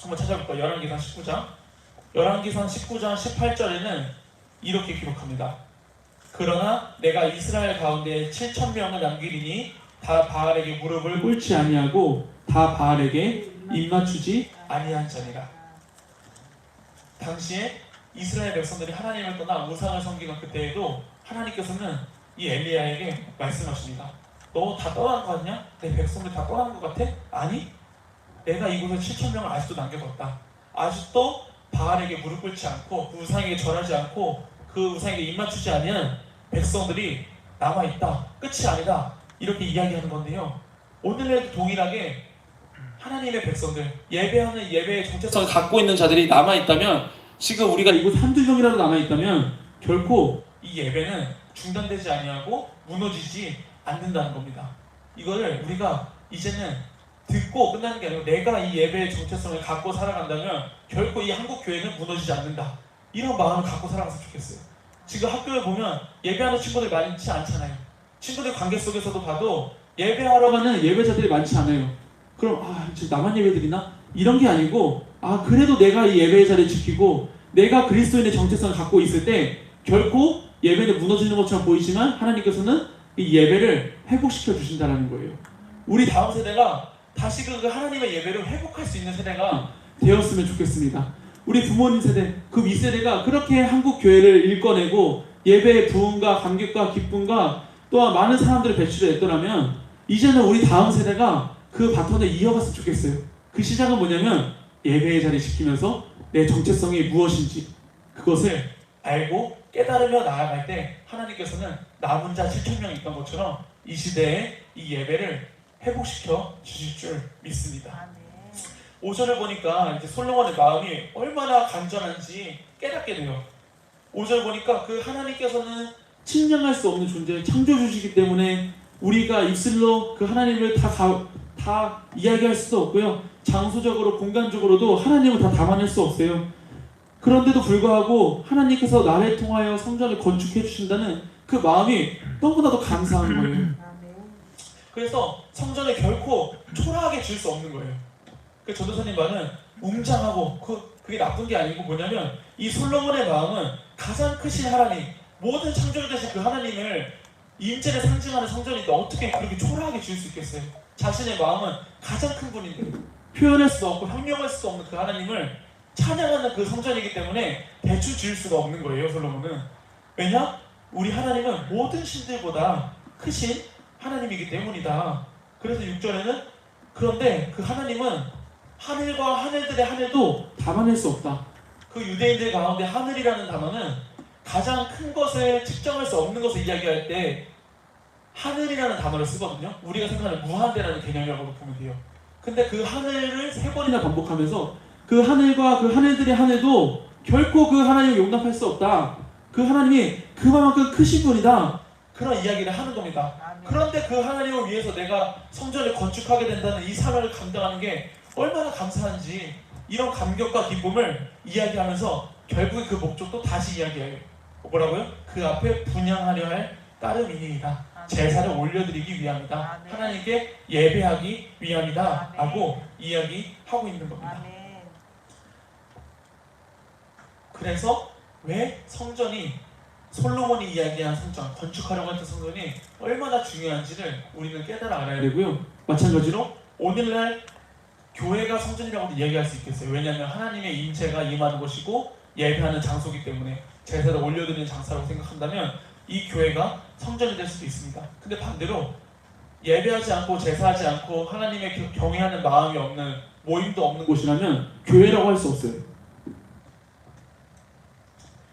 한번 찾아볼까요? 열왕기상 19장 18절에는 이렇게 기록합니다. 그러나 내가 이스라엘 가운데 7,000명을 남기리니 다 바알에게 무릎을 꿇지 아니하고 다 바알에게 입맞추지 아니한 자니라. 당시에 이스라엘 백성들이 하나님을 떠나 우상을 섬기던 그때에도 하나님께서는 이 엘리야에게 말씀하십니다. 너 다 떠난 거 같냐? 내 백성들 다 떠난 것 같아? 아니, 내가 이곳에 7,000명을 아직도 남겨뒀다. 아직도 바알에게 무릎 꿇지 않고 그 우상에게 절하지 않고 그 우상에게 입맞추지 않은 백성들이 남아있다. 끝이 아니다. 이렇게 이야기하는 건데요. 오늘날도 동일하게 하나님의 백성들, 예배하는 예배의 정체성을 갖고 있는 자들이 남아있다면 지금 우리가 이곳 한두 명이라도 남아있다면 결코 이 예배는 중단되지 아니하고 무너지지 않는다는 겁니다. 이거를 우리가 이제는 듣고 끝나는 게 아니고 내가 이 예배의 정체성을 갖고 살아간다면 결코 이 한국 교회는 무너지지 않는다. 이런 마음을 갖고 살아갔으면 좋겠어요. 지금 학교에 보면 예배하는 친구들 많지 않잖아요. 친구들 관계 속에서도 봐도 예배하러 가는 예배자들이 많지 않아요. 그럼 지금 나만 예배드리나? 이런 게 아니고 그래도 내가 이 예배의 자리를 지키고 내가 그리스도인의 정체성을 갖고 있을 때 결코 예배는 무너지는 것처럼 보이지만 하나님께서는 이 예배를 회복시켜 주신다는 거예요. 우리 다음 세대가 다시 그 하나님의 예배를 회복할 수 있는 세대가 되었으면 좋겠습니다. 우리 부모님 세대, 그 윗세대가 그렇게 한국 교회를 일궈내고 예배의 부흥과 감격과 기쁨과 또한 많은 사람들을 배출했더라면 이제는 우리 다음 세대가 그 바톤을 이어갔으면 좋겠어요. 그 시작은 뭐냐면 예배의 자리 지키면서 내 정체성이 무엇인지 그것을 알고 깨달으며 나아갈 때 하나님께서는 남은 자 7,000명이 있던 것처럼 이 시대에 이 예배를 회복시켜 주실 줄 믿습니다. 5절을 보니까 이제 솔로몬의 마음이 얼마나 간절한지 깨닫게 돼요. 5절 보니까 그 하나님께서는 측량할 수 없는 존재, 창조주시기 때문에 우리가 입술로 그 하나님을 다 이야기할 수도 없고요. 장소적으로, 공간적으로도 하나님을 다 담아낼 수 없어요. 그런데도 불구하고 하나님께서 나를 통하여 성전을 건축해 주신다는 그 마음이 너무나도 감사한 거예요. 그래서 성전을 결코 초라하게 지을 수 없는 거예요. 그 전도사님 말은 웅장하고 그게 나쁜 게 아니고 뭐냐면 이 솔로몬의 마음은 가장 크신 하나님, 모든 창조주 되신 그 하나님을 임재를 상징하는 성전인데 어떻게 그렇게 초라하게 지을 수 있겠어요? 자신의 마음은 가장 큰 분인데 표현할 수 없고 형용할 수 없는 그 하나님을 찬양하는 그 성전이기 때문에 대충 지을 수가 없는 거예요, 솔로몬은. 왜냐? 우리 하나님은 모든 신들보다 크신 하나님이기 때문이다. 그래서 6절에는 그런데 그 하나님은 하늘과 하늘들의 하늘도 담아낼 수 없다. 그 유대인들 가운데 하늘이라는 단어는 가장 큰 것을 측정할 수 없는 것을 이야기할 때 하늘이라는 단어를 쓰거든요. 우리가 생각하는 무한대라는 개념이라고 보면 돼요. 근데 그 하늘을 3번이나 반복하면서 그 하늘과 그 하늘들의 하늘도 결코 그 하나님을 용납할 수 없다. 그 하나님이 그만큼 크신 분이다. 그런 이야기를 하는 겁니다. 그런데 그 하나님을 위해서 내가 성전을 건축하게 된다는 이 사명을 감당하는 게 얼마나 감사한지 이런 감격과 기쁨을 이야기하면서 결국에 그 목적도 다시 이야기해요. 뭐라고요? 그 앞에 분향하려 할 따름이니이다. 제사를 올려드리기 위함이다. 하나님께 예배하기 위함이다. 라고 이야기하고 있는 겁니다. 그래서 왜 성전이 솔로몬이 이야기한 성전, 건축하려고 했던 성전이 얼마나 중요한지를 우리는 깨달아 알아야 되고요. 마찬가지로 오늘날 교회가 성전이라고도 이야기할 수 있겠어요. 왜냐하면 하나님의 임재가 임하는 곳이고 예배하는 장소이기 때문에 제사를 올려드리는 장소라고 생각한다면 이 교회가 성전이 될 수도 있습니다. 근데 반대로 예배하지 않고 제사하지 않고 하나님의 경외하는 마음이 없는 모임도 없는 곳이라면 교회라고 할 수 없어요.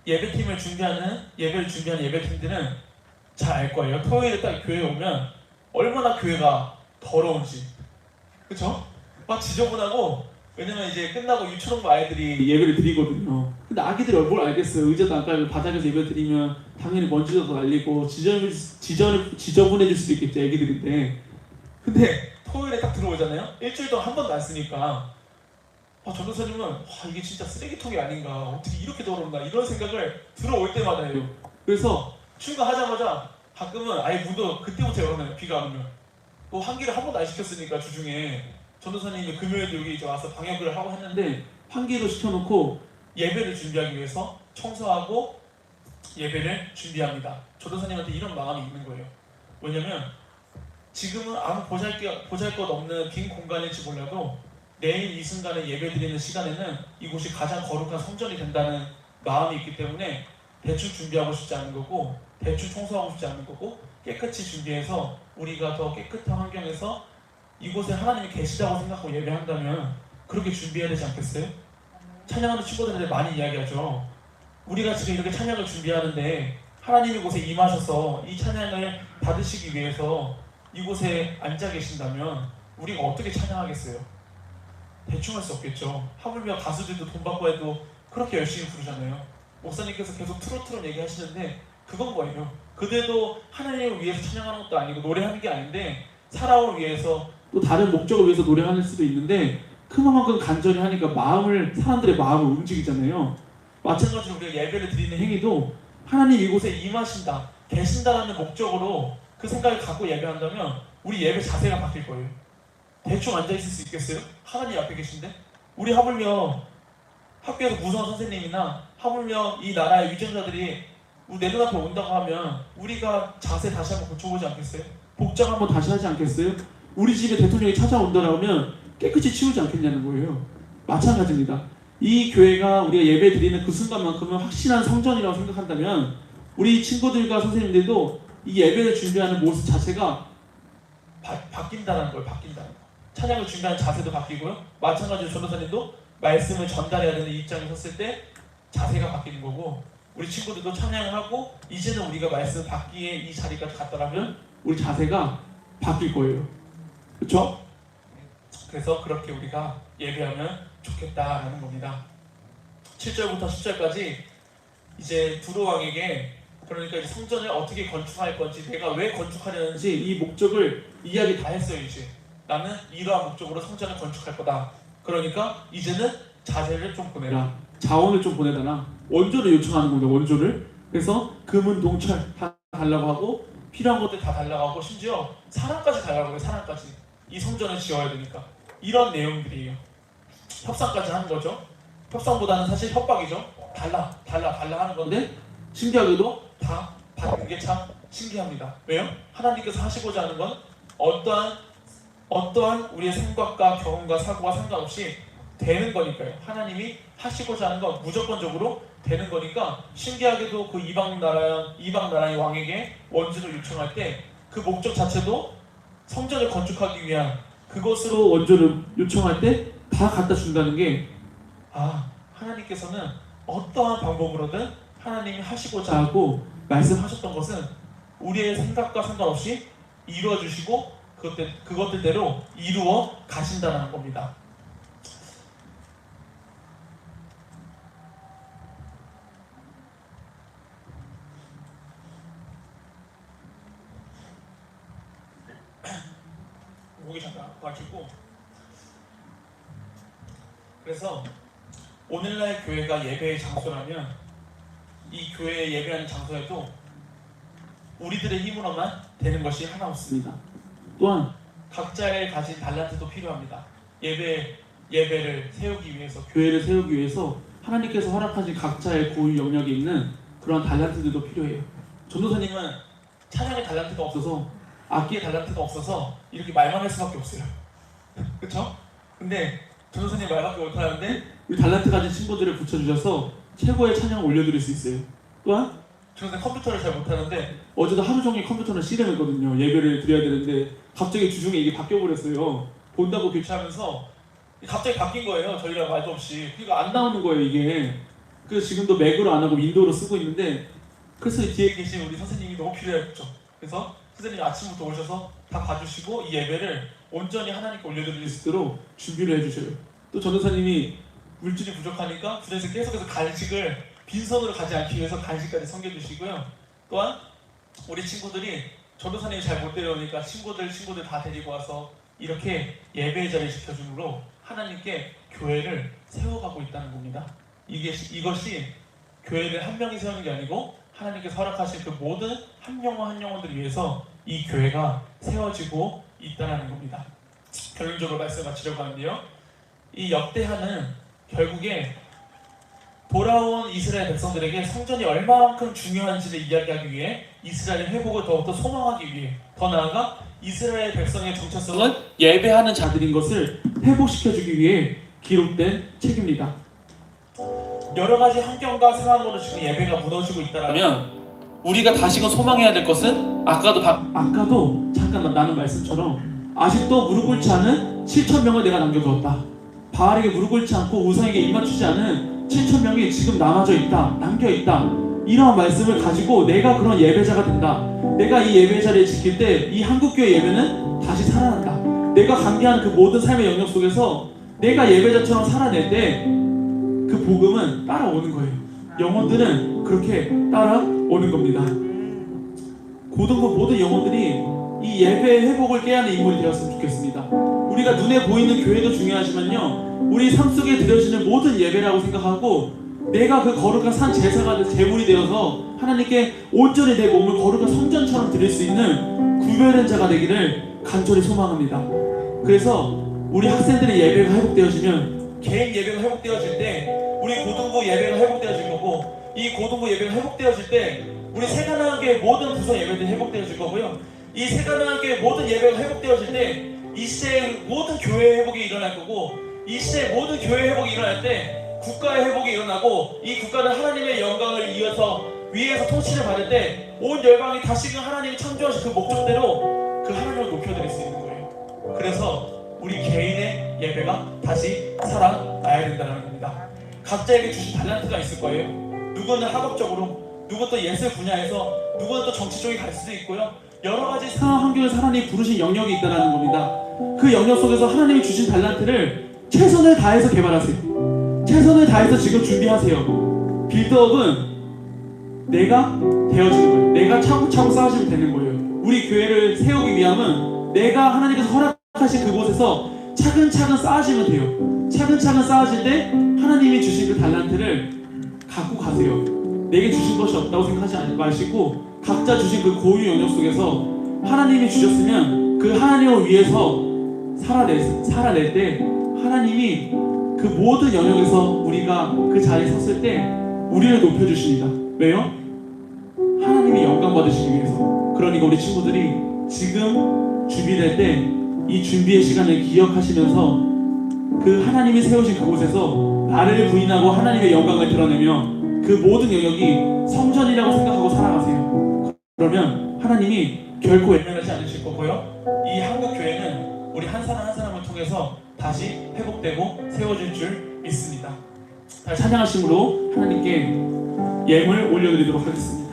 예배를 준비하는 예배팀들은 잘 알 거예요. 토요일에 딱 교회에 오면 얼마나 교회가 더러운지, 그렇죠? 막 지저분하고, 왜냐면 이제 끝나고 유초등부 아이들이 예배를 드리거든요. 근데 아기들이 뭘 알겠어요. 의자도 안 깔고 바닥에서 예배 드리면 당연히 먼지도 더 날리고 지저분해질 수도 있겠죠, 애기들인데. 근데 토요일에 딱 들어오잖아요. 일주일 동안 한 번도 안 쓰니까 전도사님은 와, 이게 진짜 쓰레기통이 아닌가, 어떻게 이렇게 더럽나, 이런 생각을 들어올 때마다 해요. 그래서 출가하자마자 가끔은 아예 문도 그때부터 열어놔요. 비가 안 오면. 또 환기를 한 번도 안 시켰으니까 주중에 전도사님이 금요일에 여기 이제 와서 방역을 하고 했는데 근데 환기도 시켜놓고 예배를 준비하기 위해서 청소하고 예배를 준비합니다. 전도사님한테 이런 마음이 있는 거예요. 왜냐면 지금은 아무 보잘것 없는 빈 공간일지 몰라도 내일 이 순간에 예배드리는 시간에는 이곳이 가장 거룩한 성전이 된다는 마음이 있기 때문에 대충 준비하고 싶지 않은 거고, 대충 청소하고 싶지 않은 거고, 깨끗이 준비해서 우리가 더 깨끗한 환경에서 이곳에 하나님이 계시다고 생각하고 예배한다면 그렇게 준비해야 되지 않겠어요? 찬양하는 친구들한테 많이 이야기하죠. 우리가 지금 이렇게 찬양을 준비하는데 하나님이 이곳에 임하셔서 이 찬양을 받으시기 위해서 이곳에 앉아 계신다면 우리가 어떻게 찬양하겠어요? 대충 할 수 없겠죠. 하물며 가수들도 돈 받고 해도 그렇게 열심히 부르잖아요. 목사님께서 계속 트로트로 얘기하시는데 그건 뭐예요? 그들도 하나님을 위해서 찬양하는 것도 아니고 노래하는 게 아닌데 사람을 위해서 또 다른 목적을 위해서 노래할 수도 있는데 그만큼 간절히 하니까 사람들의 마음을 움직이잖아요. 마찬가지로 우리가 예배를 드리는 행위도 하나님 이곳에 임하신다, 계신다라는 목적으로 그 생각을 갖고 예배한다면 우리 예배 자세가 바뀔 거예요. 대충 앉아있을 수 있겠어요? 하나님 앞에 계신데? 우리 하물며 학교에서 무서운 선생님이나 하물며 이 나라의 위정자들이 내 눈앞에 온다고 하면 우리가 자세 다시 한번 고쳐보지 않겠어요? 복장 한번 다시 하지 않겠어요? 우리 집에 대통령이 찾아온다고 하면 깨끗이 치우지 않겠냐는 거예요. 마찬가지입니다. 이 교회가 우리가 예배 드리는 그 순간만큼은 확실한 성전이라고 생각한다면 우리 친구들과 선생님들도 이 예배를 준비하는 모습 자체가 바뀐다는 걸, 바뀐다는 거. 찬양을 준비하는 자세도 바뀌고요. 마찬가지로 전도사님도 말씀을 전달해야 되는 입장에 섰을 때 자세가 바뀌는 거고, 우리 친구들도 찬양을 하고 이제는 우리가 말씀 받기에 이 자리까지 갔더라면 우리 자세가 바뀔 거예요. 그렇죠? 그래서 그렇게 우리가 예배하면 좋겠다라는 겁니다. 7절부터 10절까지 이제 두로왕에게, 그러니까 이제 성전을 어떻게 건축할 건지, 내가 왜 건축하려는지 이 목적을 이야기 다 했어요. 이제 나는 이러한 목적으로 성전을 건축할 거다. 그러니까 이제는 자세를 좀 보내라. 자원을 좀 보내달라. 원조를 요청하는 겁니다. 원조를. 그래서 금은 동철 다 달라고 하고 필요한 것들 다 달라고 하고 심지어 사람까지 달라고 해요. 사람까지. 이 성전을 지어야 되니까. 이런 내용들이에요. 협상까지 하는 거죠. 협상보다는 사실 협박이죠. 달라 하는 건데 신기하게도 다 받는 게 참 신기합니다. 왜요? 하나님께서 하시고자 하는 건 어떠한 우리의 생각과 경험과 사고와 상관없이 되는 거니까요. 하나님이 하시고자 하는 건 무조건적으로 되는 거니까, 신기하게도 그 이방 나라의 왕에게 원주를 요청할 때 그 목적 자체도 성전을 건축하기 위한 그것으로 원조를 요청할 때 다 갖다 준다는 게 하나님께서는 어떠한 방법으로든 하나님이 하시고자 하고 말씀하셨던 것은 우리의 생각과 상관없이 이루어 주시고 그것들대로 이루어 가신다는 겁니다. 목이 잠깐 아파가지고. 그래서 오늘날 교회가 예배의 장소라면 이 교회에 예배하는 장소에도 우리들의 힘으로만 되는 것이 하나 없습니다. 또한 각자의 가진 달란트도 필요합니다. 예배를 세우기 위해서, 교회를 세우기 위해서 하나님께서 허락하신 각자의 고유 영역이 있는 그런 달란트들도 필요해요. 전도사님은 찬양의 달란트가 없어서, 악기의 달란트가 없어서 이렇게 말만 할 수밖에 없어요. 그렇죠? 근데 전도사님 말밖에 못하는데 우리 달란트 가진 친구들을 붙여주셔서 최고의 찬양을 올려드릴 수 있어요. 또한 저는 컴퓨터를 잘 못하는데 어제도 하루 종일 컴퓨터를 씨름했거든요. 예배를 드려야 되는데 갑자기 주중에 이게 바뀌어버렸어요. 본다고 교체하면서 갑자기 바뀐 거예요. 저희랑 말도 없이. 그러니까 안 나오는 거예요 이게. 그래서 지금도 맥으로 안 하고 윈도우로 쓰고 있는데, 그래서 뒤에 계신 우리 선생님이 너무 필요했죠. 그래서 선생님이 아침부터 오셔서 다 봐주시고 이 예배를 온전히 하나님께 올려드릴 수 있도록 준비를 해주셔요. 또 전도사님이 물질이 부족하니까 부대에서 계속해서 간식을 빈손으로 가지 않기 위해서 간식까지 섬겨주시고요. 또한 우리 친구들이 전도사님이 잘 못 데려오니까 친구들 다 데리고 와서 이렇게 예배의 자리를 지켜줌으로 하나님께 교회를 세워가고 있다는 겁니다. 이것이 교회를 한 명이 세우는 게 아니고 하나님께서 허락하신 그 모든 한 영혼 한 영혼들을 위해서 이 교회가 세워지고 있다는 겁니다. 결론적으로 말씀 마치려고 하는데요. 이 역대하는 결국에 돌아온 이스라엘 백성들에게 성전이 얼마만큼 중요한지를 이야기하기 위해 이스라엘의 회복을 더욱더 소망하기 위해, 더 나아가 이스라엘 백성의 정체성은 예배하는 자들인 것을 회복시켜주기 위해 기록된 책입니다. 여러 가지 환경과 상황으로 지금 예배가 무너지고 있다면 우리가 다시금 소망해야 될 것은 아까도 잠깐 나눈 말씀처럼 아직도 무릎 꿇지 않은 7,000명을 내가 남겨두었다. 바알에게 무릎 꿇지 않고 우상에게 입맞추지 않은 7,000명이 지금 남겨있다. 이러한 말씀을 가지고 내가 그런 예배자가 된다. 내가 이 예배 자리를 지킬 때 이 한국교회 예배는 다시 살아난다. 내가 관계하는 그 모든 삶의 영역 속에서 내가 예배자처럼 살아낼 때 그 복음은 따라오는 거예요. 영혼들은 그렇게 따라오는 겁니다. 고등부 모든 영혼들이 이 예배의 회복을 깨야 하는 인물이 되었으면 좋겠습니다. 우리가 눈에 보이는 교회도 중요하지만요, 우리 삶 속에 드려지는 모든 예배라고 생각하고 내가 그 거룩한 산 제사가 제물이 되어서 하나님께 온전히 내 몸을 거룩한 성전처럼 드릴 수 있는 구별된 자가 되기를 간절히 소망합니다. 그래서 우리 학생들의 예배가 회복되어지면 개인 예배가 회복되어질 때 우리 고등부 예배가 회복되어질 거고, 이 고등부 예배가 회복되어질 때 우리 새가나안교회 모든 부서 예배들이 회복되어질 거고요. 이 새가나안교회 모든 예배가 회복되어질 때 이 시대의 모든 교회 회복이 일어날 거고, 이 시대의 모든 교회 회복이 일어날 때 국가의 회복이 일어나고, 이 국가는 하나님의 영광을 이어서 위에서 통치를 받을 때 온 열방이 다시금 하나님이 창조하신 그 목적대로 그 하나님을 높여드릴 수 있는 거예요. 그래서 우리 개인의 예배가 다시 살아나야 된다는 겁니다. 각자에게 주신 달란트가 있을 거예요. 누구는 학업적으로, 누구는 또 예술 분야에서, 누구는 또 정치 쪽에 갈 수도 있고요. 여러 가지 상황 환경에서 하나님이 부르신 영역이 있다는 겁니다. 그 영역 속에서 하나님이 주신 달란트를 최선을 다해서 개발하세요. 최선을 다해서 지금 준비하세요. 빌드업은 내가 되어지는 거예요. 내가 차곡차곡 쌓아지면 되는 거예요. 우리 교회를 세우기 위함은 내가 하나님께서 허락하신 그곳에서 차근차근 쌓아지면 돼요. 차근차근 쌓아질 때 하나님이 주신 그 달란트를 갖고 가세요. 내게 주신 것이 없다고 생각하지 마시고 각자 주신 그 고유 영역 속에서 하나님이 주셨으면 그 하나님을 위해서 살아낼 때 하나님이 그 모든 영역에서 우리가 그 자리에 섰을 때 우리를 높여주십니다. 왜요? 하나님이 영광 받으시기 위해서. 그러니까 우리 친구들이 지금 준비될 때 이 준비의 시간을 기억하시면서 그 하나님이 세우신 그곳에서 나를 부인하고 하나님의 영광을 드러내며 그 모든 영역이 성전이라고 생각하고 살아가세요. 그러면 하나님이 결코 외면하지 않으실 거고요. 이 한국교회는 우리 한 사람 한 사람을 통해서 다시 회복되고 세워질 줄 믿습니다. 찬양하심으로 하나님께 예물 올려드리도록 하겠습니다.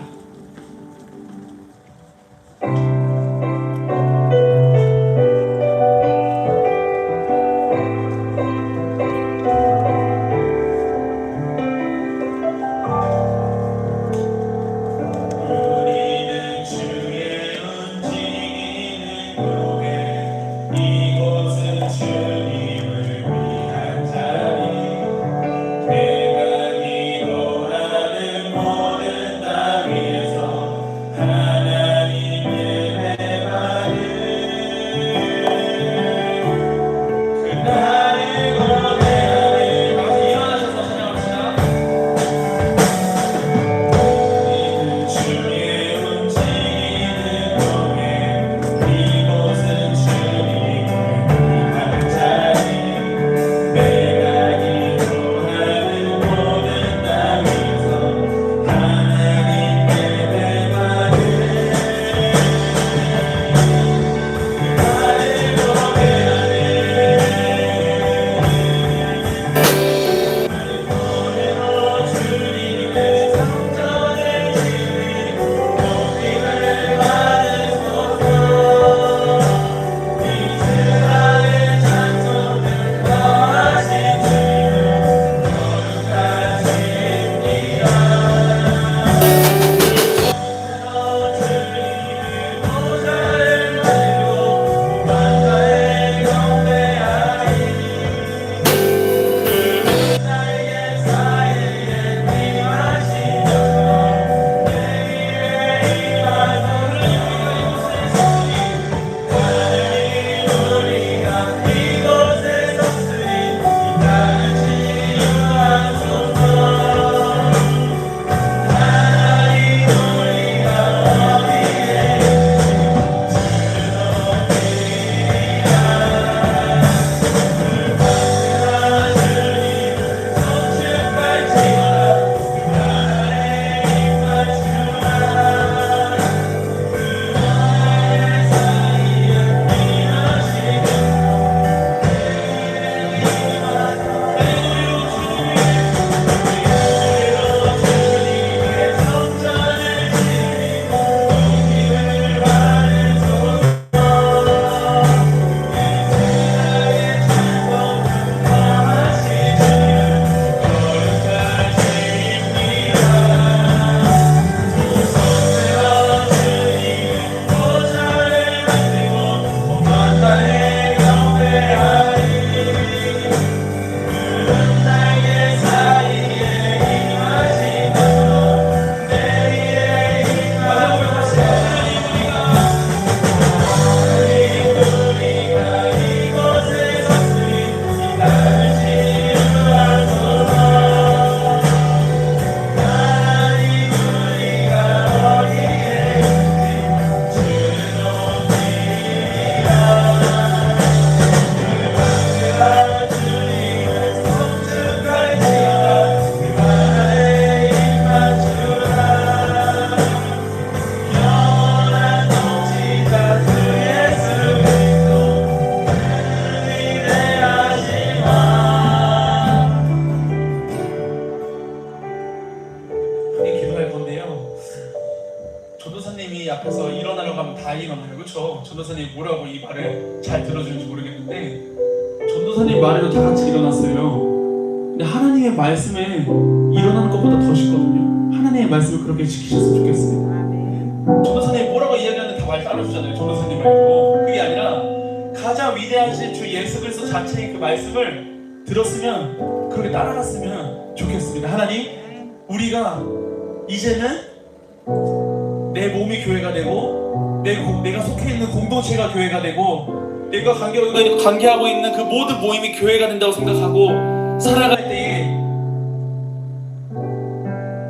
말씀을 잘 들어주는지 모르겠는데 전도사님 말에도 다 같이 일어났어요. 근데 하나님의 말씀에 일어나는 것보다 더 쉽거든요. 하나님의 말씀을 그렇게 지키셨으면 좋겠습니다. 전도사님 뭐라고 이야기하는데 다 말 따라주잖아요. 전도사님 말고 그게 아니라 가장 위대하신 주 예수 그리스도 자체의 그 말씀을 들었으면 그렇게 따라갔으면 좋겠습니다. 하나님, 우리가 이제는 내 몸이 교회가 되고 내가 속해 있는 공동체가 교회가 되고 내가 관계하고 있는 그 모든 모임이 교회가 된다고 생각하고 살아갈 때에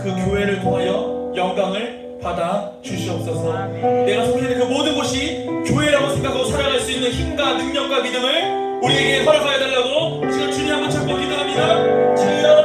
그 교회를 통하여 영광을 받아 주시옵소서. 내가 속해 있는 그 모든 곳이 교회라고 생각하고 살아갈 수 있는 힘과 능력과 믿음을 우리에게 허락하여 달라고 지금 주님 한번 잡고 기도합니다. 주여,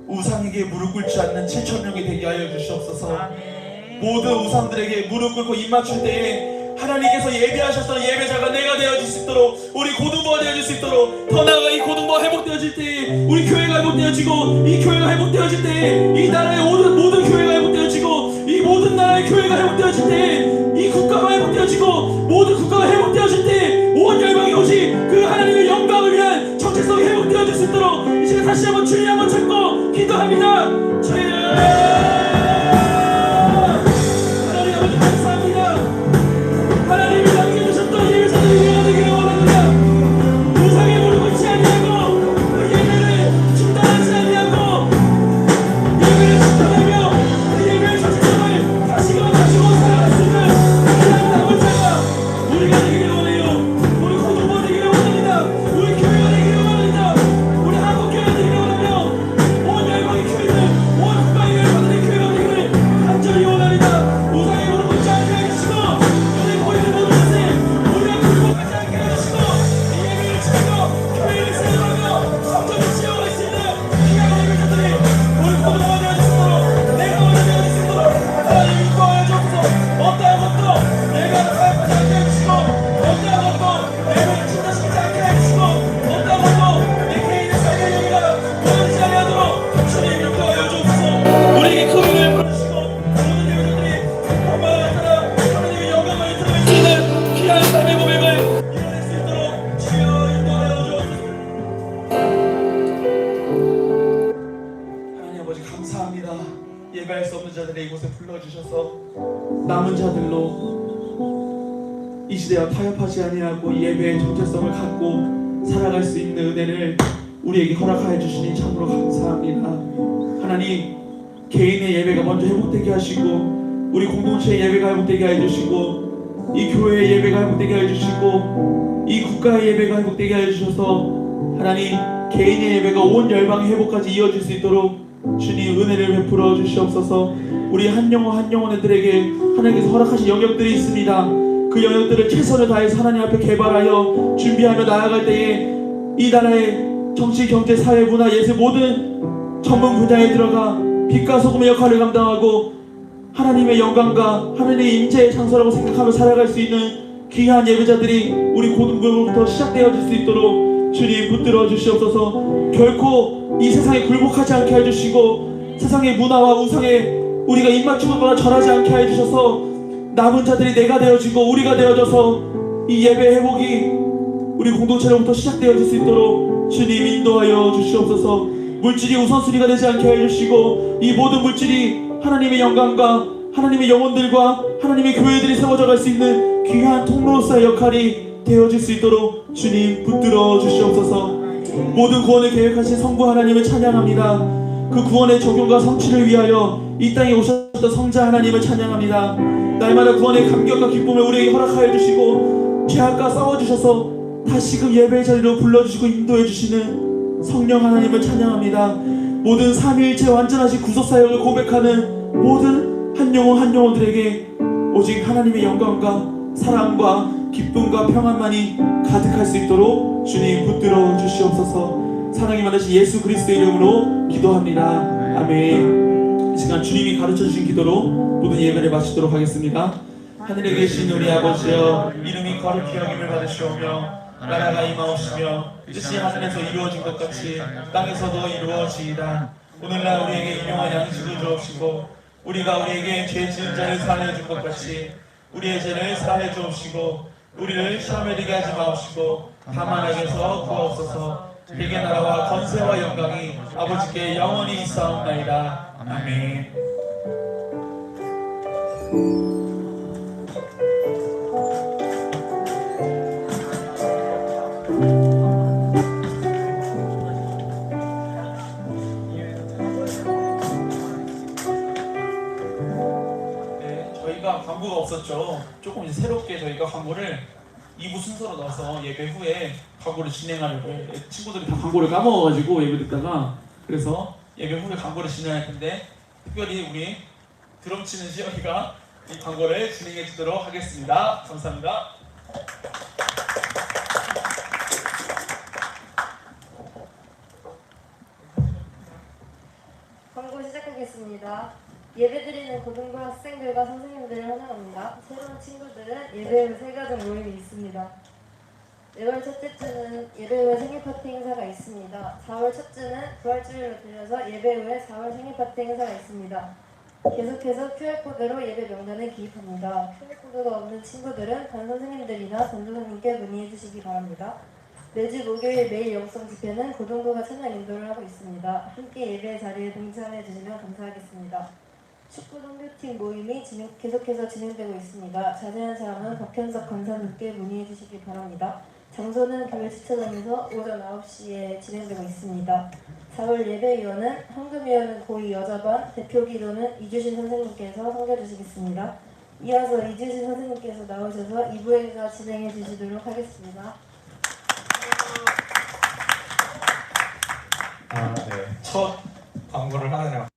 우상에게 무릎 꿇지 않는 7,000명이 되게 하여 주시옵소서. 모든 우상들에게 무릎 꿇고 입 맞출 때에 하나님께서 예배하셨던 예배자가 내가 되어질 수 있도록, 우리 고등부가 되어질 수 있도록, 더 나아가 이 고등부가 회복되어질 때에 우리 교회가 회복되어지고, 이 교회가 회복되어질 때에 이 나라의 모든 교회가 회복되어지고, 이 모든 나라의 교회가 회복되어질 때에 이 국가가 회복되어지고, 모든 국가가 회복되어질 때 온 열방이 오직 그 하나님의 영광을 위한 정체성이 회복되어질 수 있도록 이 시간 다시 한번 주님 한번 찾고 기도합니다. 주여, 하나님 아버지 감사합니다. 하나님이 남겨주셨던 예배자들이 위하여 되기를 원합니다. 우상에 무릎 꿇지 아니하고 그 예배를 중단하지 아니하고 예배를 중단하며 그 예배의 정체성을 다시금 가지고 살아갈 수 있는 하나님 남은 자가 우리가 되기를 원해요. 우리 고등부 되기를 원합니다. 우리 교회가 되기를 원합니다. 우리 한국교회가 되기를 원하며 온 열방의 교회들, 온 국가의 열방들의 교회가 되기를 간절히 원합니다. 우상에 무릎 꿇지 않게 해주시고 우리 모이는 모든 것에 우리가 굴복하지 않게 해주시고 이 예배를 지키고 교회를 세워가며 성전을 지어갈 수 있는 귀한 예배자들이 우리 고등부가 되어주시도록, 내가 먼저 되어주시도록 하나님 인도하여 주옵소서. 어떠한 것도 내가 가입하지 않게 해주시고, 어떠한 것도 예배를 중단시키지 않게 해주시고, 어떠한 것도 내 개인의 삶의 영이가 무너지지 아니하도록 주님 인도하여 주옵소서. 우리에게 그 은혜를 보내주시고 모든 예배자들이 정말 따라 하나님의 영광을 드러낼 수 있는 귀한 삶의 고백을 이뤄낼 수 있도록 주여 인도하여 주옵소서. 하나님 아버지 감사합니다. 예배할 수 없는 자들을 이곳에 불러주셔서 남은 자들로 이 시대와 타협하지 아니하고 예배의 정체성을 갖고 살아갈 수 있는 은혜를 우리에게 허락하여 주시니 참으로 감사합니다. 하나님, 개인의 예배가 먼저 회복되게 하시고, 우리 공동체의 예배가 회복되게 해주시고, 이 교회의 예배가 회복되게 해주시고, 이 국가의 예배가 회복되게 해주셔서 하나님, 개인의 예배가 온 열방의 회복까지 이어질 수 있도록 주님 은혜를 베풀어 주시옵소서. 우리 한 영혼 한 영혼들에게 하나님께서 허락하신 영역들이 있습니다. 그 영역들을 최선을 다해서 하나님 앞에 개발하여 준비하며 나아갈 때에 이 나라의 정치, 경제, 사회, 문화, 예술 모든 전문 분야에 들어가 빛과 소금의 역할을 감당하고 하나님의 영광과 하나님의 임재의 장소라고 생각하며 살아갈 수 있는 귀한 예배자들이 우리 고등부로부터 시작되어질 수 있도록 주님 붙들어 주시옵소서. 결코 이 세상에 굴복하지 않게 해주시고, 세상의 문화와 우상에 우리가 입맞춤을 거나 절하지 않게 해주셔서 남은 자들이 내가 되어지고 우리가 되어져서 이 예배 회복이 우리 공동체로부터 시작되어질 수 있도록 주님 인도하여 주시옵소서. 물질이 우선순위가 되지 않게 해주시고, 이 모든 물질이 하나님의 영광과 하나님의 영혼들과 하나님의 교회들이 세워져 갈 수 있는 귀한 통로로서의 역할이 되어질 수 있도록 주님 붙들어 주시옵소서. 모든 구원을 계획하신 성부 하나님을 찬양합니다. 그 구원의 적용과 성취를 위하여 이 땅에 오셨던 성자 하나님을 찬양합니다. 날마다 구원의 감격과 기쁨을 우리에게 허락하여 주시고 죄악과 싸워주셔서 다시금 예배의 자리로 불러주시고 인도해 주시는 성령 하나님을 찬양합니다. 모든 삼위일체 완전하신 구속사역을 고백하는 모든 한 영혼 한 영혼들에게 오직 하나님의 영광과 사랑과 기쁨과 평안만이 가득할 수 있도록 주님 붙들어 주시옵소서. 사랑이 많으신 예수 그리스도의 이름으로 기도합니다. 아멘. 이 시간 주님이 가르쳐 주신 기도로 모든 예배를 마치도록 하겠습니다. 하늘에 계신 우리 아버지여, 이름이 거룩히 여김을 받으시오며 나라가 임하옵시며 뜻이 하늘에서 이루어진 것 같이 땅에서도 이루어지이다. 오늘날 우리에게 일용할 양식을 주옵시고 우리가 우리에게 죄 지은 자를 사하여 준 것 같이 우리의 죄를 사하여 주옵시고 우리를 시험에 들게 하지 마옵시고 다만 악에서 구하옵소서. 대개 나라와 권세와 영광이 아버지께 영원히 있사옵나이다. 아멘. 저희가 광고가 없었죠. 조금 이제 새롭게 저희가 광고를 2부 순서로 넣어서 예배 후에 광고를 진행하려고 해요. 친구들이 다 광고를 까먹어가지고 예배 듣다가 그래서 예배 후에 광고를 진행할 텐데 특별히 우리 드럼 치는 시영이가 이 광고를 진행해 주도록 하겠습니다. 감사합니다. 광고 시작하겠습니다. 예배드리는 고등부 학생들과 선생님들을 환영합니다. 새로운 친구들은 예배 후 새가족 모임이 있습니다. 4월 첫째 주는 예배 후에 생일 파티 행사가 있습니다. 4월 첫 주는 부활주일로 들려서 예배 후에 4월 생일 파티 행사가 있습니다. 계속해서 QR코드로 예배 명단을 기입합니다. QR코드가 없는 친구들은 반 선생님들이나 전도사님께 문의해 주시기 바랍니다. 매주 목요일 매일 영성 집회는 고등부가 찬양 인도를 하고 있습니다. 함께 예배 자리에 동참해 주시면 감사하겠습니다. 축구 선교팀 모임이 계속해서 진행되고 있습니다. 자세한 사항은 박현석 권사님께 문의해 주시기 바랍니다. 장소는 교회 주차장에서 오전 9시에 진행되고 있습니다. 4월 예배위원은 헌금위원은 고2 여자반, 대표기도는 이주신 선생님께서 섬겨주시겠습니다. 이어서 이주신 선생님께서 나오셔서 2부 행사 진행해 주시도록 하겠습니다. 첫 광고를 하느라